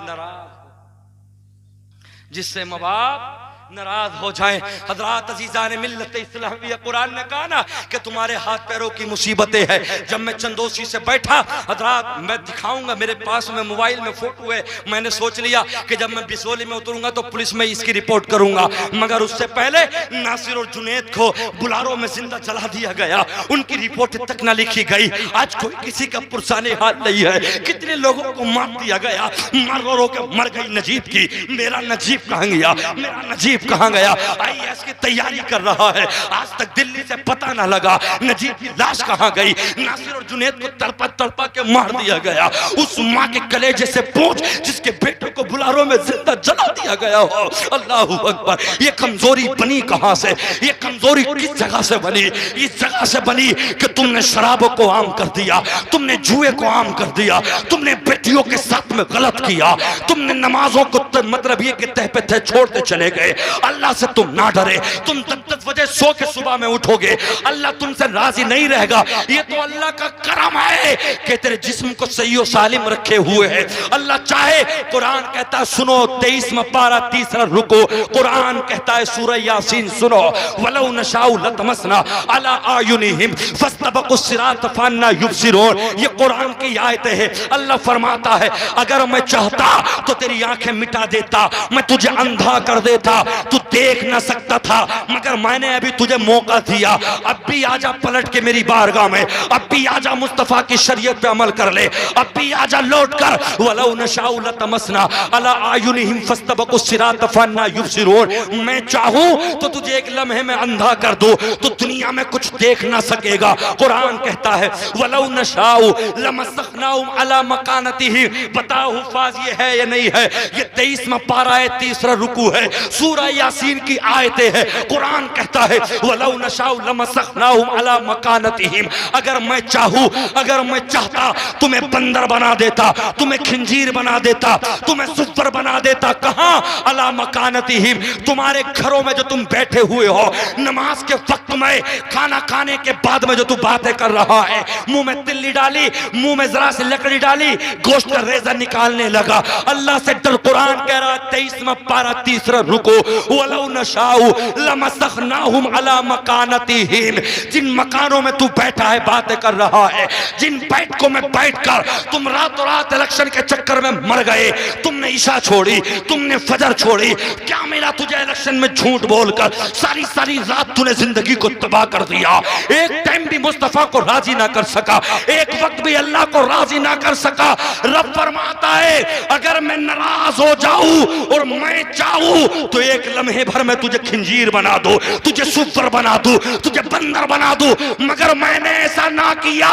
नाराज हो जाए। हजरात अजीजान मिल्लत इस्लामिया, कुरान ने कहा ना कि तुम्हारे हाथ पैरों की मुसीबतें हैं। जब मैं चंदोसी से बैठा, हजरात मैं दिखाऊंगा, मेरे पास में मोबाइल में फोटो है, मैंने सोच लिया कि जब मैं बिसोली में उतरूंगा तो पुलिस में इसकी रिपोर्ट करूंगा, मगर उससे पहले नासिर और जुनेद को बुलारो में जिंदा जला दिया गया, उनकी रिपोर्ट तक ना लिखी गई। आज कोई किसी का पुरसाने हाथ नहीं है, कितने लोगों को मार दिया गया, मर रो के मर गई नजीब की, मेरा नजीब कहाँ गया, मेरा नजीब कहां गया। आईएएस की तैयारी कर रहा है, आज तक दिल्ली से पता ना लगा नजीब की लाश कहां गई। नासिर और जुनेद को तड़पा तड़पा के मार दिया गया, उस मां के कलेजे से पूछ जिसके बेटे को बुलारो में जिंदा जला दिया गया हो। अल्लाहू अकबर। ये कमजोरी बनी कहां से, ये कमजोरी किस जगह से बनी? इस जगह से बनी कि तुमने शराबों को आम कर दिया, तुमने जुए को आम कर दिया, तुमने बेटियों के साथ में गलत किया, तुमने नमाजों को मतलब ये कि तह पे तह छोड़ते चले गए। अल्लाह से तुम ना डरे, तुम 10 बजे सो के सुबह में उठोगे, अल्लाह तुमसे राजी नहीं रहेगा। ये तो अल्लाह का करम है कि तेरे जिस्म को सही और सालिम रखे हुए है। अल्लाह चाहे, कुरान कहता है सुनो 23वां पारा 3रा रुको, कुरान कहता है सूरह यासीन सुनो, वलौ नशाउ लतमसना अला आयुनिहिम फस्तबकुस सिरात फन्ना युबसिरून। ये कुरान की आयतें हैं। अल्लाह फरमाता है अगर मैं चाहता तो तेरी आंखें मिटा देता, मैं तुझे अंधा कर देता, तू देख ना सकता था, मगर मैंने अभी तुझे मौका दिया। अब भी आजा पलट के मेरी बारगाह में, अब भी आजा मुस्तफा की शरीयत पे अमल कर ले, अब भी आजा लौट कर। वलौ नशाउ लतमसना अला आयुनिहिम फस्तबकुस सिरात फन्ना युबसिरून। मैं चाहूं तो तुझे एक लम्हे में अंधा कर दूं, तो दुनिया में कुछ देख ना सकेगा। कुरान कहता है वलौ नशाउ लमसखनाहुम अला मकानतिही। बताओ हुफाज ये है या नहीं है? ये 23वां पारा है, 3रा रुकू है, सूरह यासीन की आयतें हैं। कुरान कहता है वलौ नशाउ लमसखनाहुम अला मकानतिहिम। अगर मैं चाहूं, अगर मैं चाहता तुम्हें बंदर बना देता, तुम्हें खिंजीर बना देता, तुम्हें सुपर बना देता। कहां? अला मकानतिहिम, तुम्हारे घरों में जो तुम बैठे हुए हो, नमाज के वक्त में, खाना खाने के बाद में जो तू बातें कर रहा है, मुंह में तिल्ली डाली, मुंह में जरा सी लकड़ी डाली, गोश्त का रेजा निकालने लगा। अल्लाह से डर। कुरान कह रहा 23वां पारा 3रा रुको, वलौ नशाउ लमसखनाहुम अला मकानतिहिम। जिन मकानों में तू बैठा है, बातें कर रहा है, जिन बैठकों में बैठकर तुम रातों रात इलेक्शन के चक्कर में मर गए, तुमने ईशा छोड़ी, तुमने फजर छोड़ी, क्या मिला तुझे इलेक्शन में झूठ बोलकर? सारी सारी रात तूने जिंदगी को तबाह कर दिया। एक टाइम भी मुस्तफा को राजी ना कर सका, एक वक्त भी अल्लाह को राजी ना कर सका। रब फरमाता है अगर मैं नाराज हो जाऊं और मैं चाहूं तो एक लम्हे भर में तुझे खिंजीर बना दो, तुझे सुपर बना दो, तुझे बंदर बना दो, मगर मैंने ऐसा ना किया।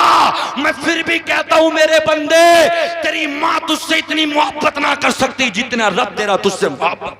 मैं फिर भी कहता हूं मेरे बंदे, तेरी मां तुझसे इतनी मोहब्बत ना कर सकती जितना रब तेरा तुझसे मोहब्बत।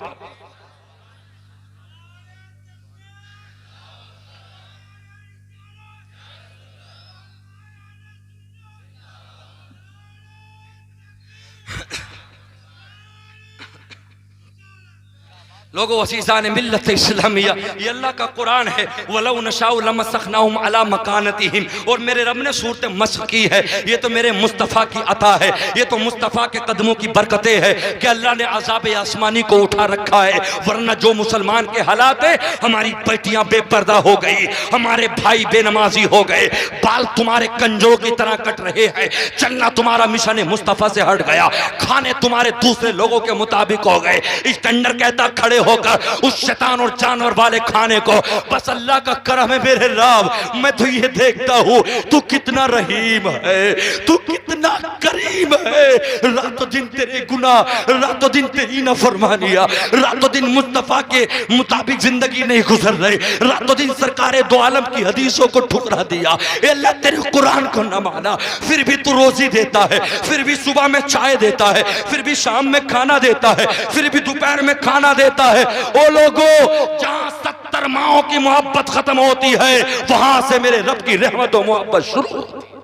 लोगों असीज़ान मिल्लत इस्लामिया, ये अल्लाह का कुरान है। वलौ नशाउ लमसखनाहुम अला मकानतिहिम, और मेरे रब ने सूरत मस्ख की है। ये तो मेरे मुस्तफ़ा की अता है, ये तो मुस्तफ़ा के कदमों की बरकतें है कि अल्लाह ने अज़ाब आसमानी को उठा रखा है। वरना जो मुसलमान के हालात है, हमारी बेटियां बेपर्दा हो गई, हमारे भाई बेनमाजी हो गए, बाल तुम्हारे कंजों की तरह कट रहे हैं, चलना तुम्हारा मिशन मुस्तफ़ा से हट गया, खाने तुम्हारे दूसरे लोगों के मुताबिक हो गए। स्टैंडर्ड कहता खड़े होकर उस शैतान और जानवर वाले खाने को, बस अल्लाह का करम है मेरे रब, मैं तो ये देखता हूँ तू कितना रहीम है, तू कितना करीम है। रातों दिन तेरे गुनाह, रातों दिन तेरी नाफरमानियां, रातों दिन मुस्तफा के मुताबिक जिंदगी नहीं गुजर रही, रातों दिन सरकारे दो आलम की हदीसों को ठुकरा दिया। अल्लाह तेरे कुरान को न माना, फिर भी तू रोजी देता है, फिर भी सुबह में चाय देता है, फिर भी शाम में खाना देता है, फिर भी दोपहर में खाना देता है। ओ लोगों, जहां 70 माओं की मोहब्बत खत्म होती है, वहां से मेरे रब की रहमत और मोहब्बत शुरू होती है।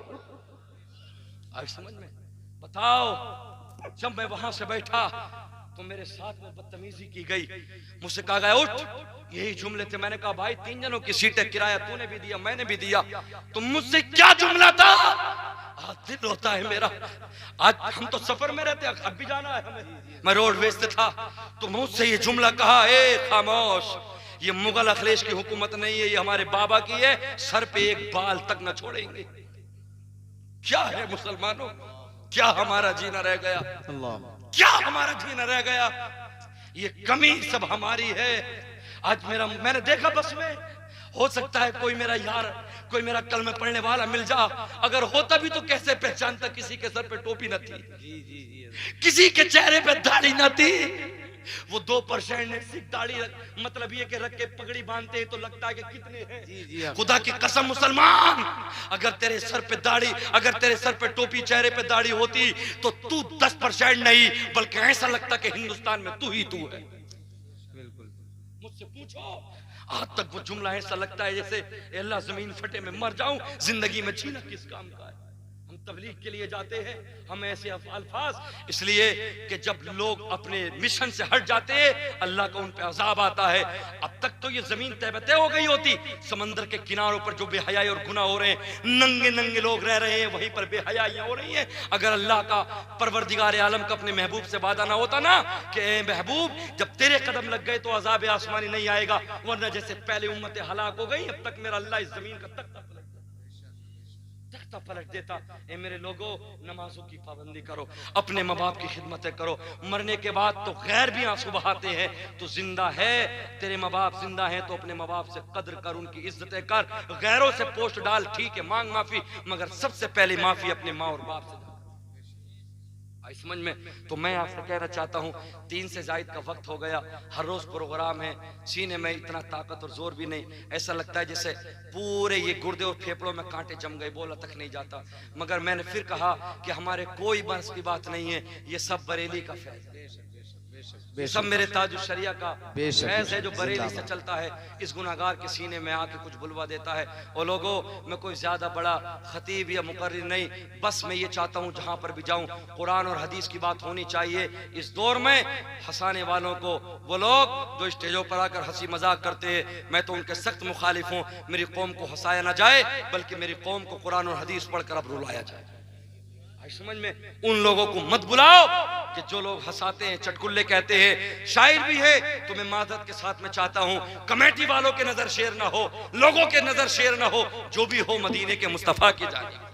आज समझ में बताओ, जब मैं वहां से बैठा तो मेरे साथ में बदतमीजी की गई, मुझसे कहा गया उठ, यही जुमले थे। मैंने कहा भाई 3 जनों की सीटें किराया तूने भी दिया, मैंने भी दिया, तो मुझसे क्या जुमला था? आज दिल होता है मेरा, आज हम तो सफर में रहते, अब भी जाना है हमें, मैं रोडवेज से था, तो मुझसे ये जुमला कहा, ए खामोश, ये मुगल अखिलेश की हुकूमत नहीं है, ये हमारे बाबा की है, सर पे एक बाल तक न छोड़ेंगे। क्या है मुसलमानों, क्या हमारा जीना रह गया, क्या हमारा जीना रह गया, ये कमी सब हमारी है। आज मैंने देखा बस में, हो सकता है कोई मेरा यार, कोई मेरा कलमे पढ़ने वाला मिल जा, अगर होता भी तो कैसे पहचानता, किसी के सर पे टोपी न थी, किसी के चेहरे पे दाढ़ी न थी, वो 2% ने सिर्फ दाढ़ी मतलब ये कि रख के पगड़ी बांधते हैं तो लगता है कि कितने हैं। खुदा की कसम मुसलमान, अगर तेरे सर पे दाढ़ी, अगर तेरे सर पे टोपी, चेहरे पे दाढ़ी होती तो तू 10% नहीं, बल्कि ऐसा लगता कि हिंदुस्तान में तू ही तू है। मुझसे पूछो, आज तक वो जुमला ऐसा लगता है जैसे अल्लाह जमीन फटे में मर जाऊं, जिंदगी में जीना किस काम का है। हम तबलीग के लिए जाते हैं, हम ऐसे अल्फाज, इसलिए कि जब लोग अपने मिशन से हट जाते हैं अल्लाह का उन पे अजाब आता है। अब तक तो ये जमीन तहबते हो गई होती, समंदर के किनारों पर जो बेहयाई और गुनाह हो रहे हैं, नंगे नंगे लोग रह रहे हैं, वहीं पर बेहयाइयां हो रही हैं। अगर अल्लाह का परवरदिगार आलम का अपने महबूब से वादा ना होता ना कि ए महबूब जब तेरे कदम लग गए तो अजाब आसमानी नहीं आएगा, वरना जैसे पहले उम्मतें हलाक हो गई, अब तक मेरा अल्लाह इस जमीन का तख्ता पलट देता। ए मेरे लोगों, नमाजों की पाबंदी करो, अपने माँ बाप की खिदमतें करो, मरने के बाद तो गैर भी आंसू बहाते हैं, तो जिंदा है, तेरे माँ बाप जिंदा हैं तो अपने माँ बाप से कद्र कर, उनकी इज्जतें कर, गैरों से पोस्ट डाल, ठीक है मांग माफी, मगर सबसे पहले माफी अपने माँ और बाप से। समझ में? तो मैं आपसे कहना चाहता हूँ 3 से जायद का वक्त हो गया, हर रोज प्रोग्राम है, सीने में इतना ताकत और जोर भी नहीं, ऐसा लगता है जैसे पूरे ये गुर्दे और फेफड़ों में कांटे जम गए, बोला तक नहीं जाता। मगर मैंने फिर कहा कि हमारे कोई बस की बात नहीं है, ये सब बरेली का फैज़ है, सब मेरे ताजुश शरिया का फैज़ है जो बरेली से चलता है। इस गुनाहगार के सीने में आके कुछ बुलवा देता है। और लोगों, मैं कोई ज्यादा बड़ा खतीब या मुकर्रिर नहीं, बस मैं ये चाहता हूँ जहाँ पर भी जाऊँ कुरान और हदीस की बात होनी चाहिए। इस दौर में हंसाने वालों को, वो लोग जो स्टेजों पर आकर हंसी मजाक करते हैं, मैं तो उनके सख्त मुखालिफ हूँ। मेरी कौम को हंसाया ना जाए, बल्कि मेरी कौम को कुरान और हदीस पढ़कर अब रुलाया जाए। समझ में? उन लोगों को मत बुलाओ कि जो लोग हंसाते हैं, चटकुल्ले कहते हैं, शायर भी है, तो मैं मादत के साथ में चाहता हूं कमेटी वालों के नजर शेर ना हो, लोगों के नजर शेर ना हो, जो भी हो मदीने के मुस्तफा की जानिब।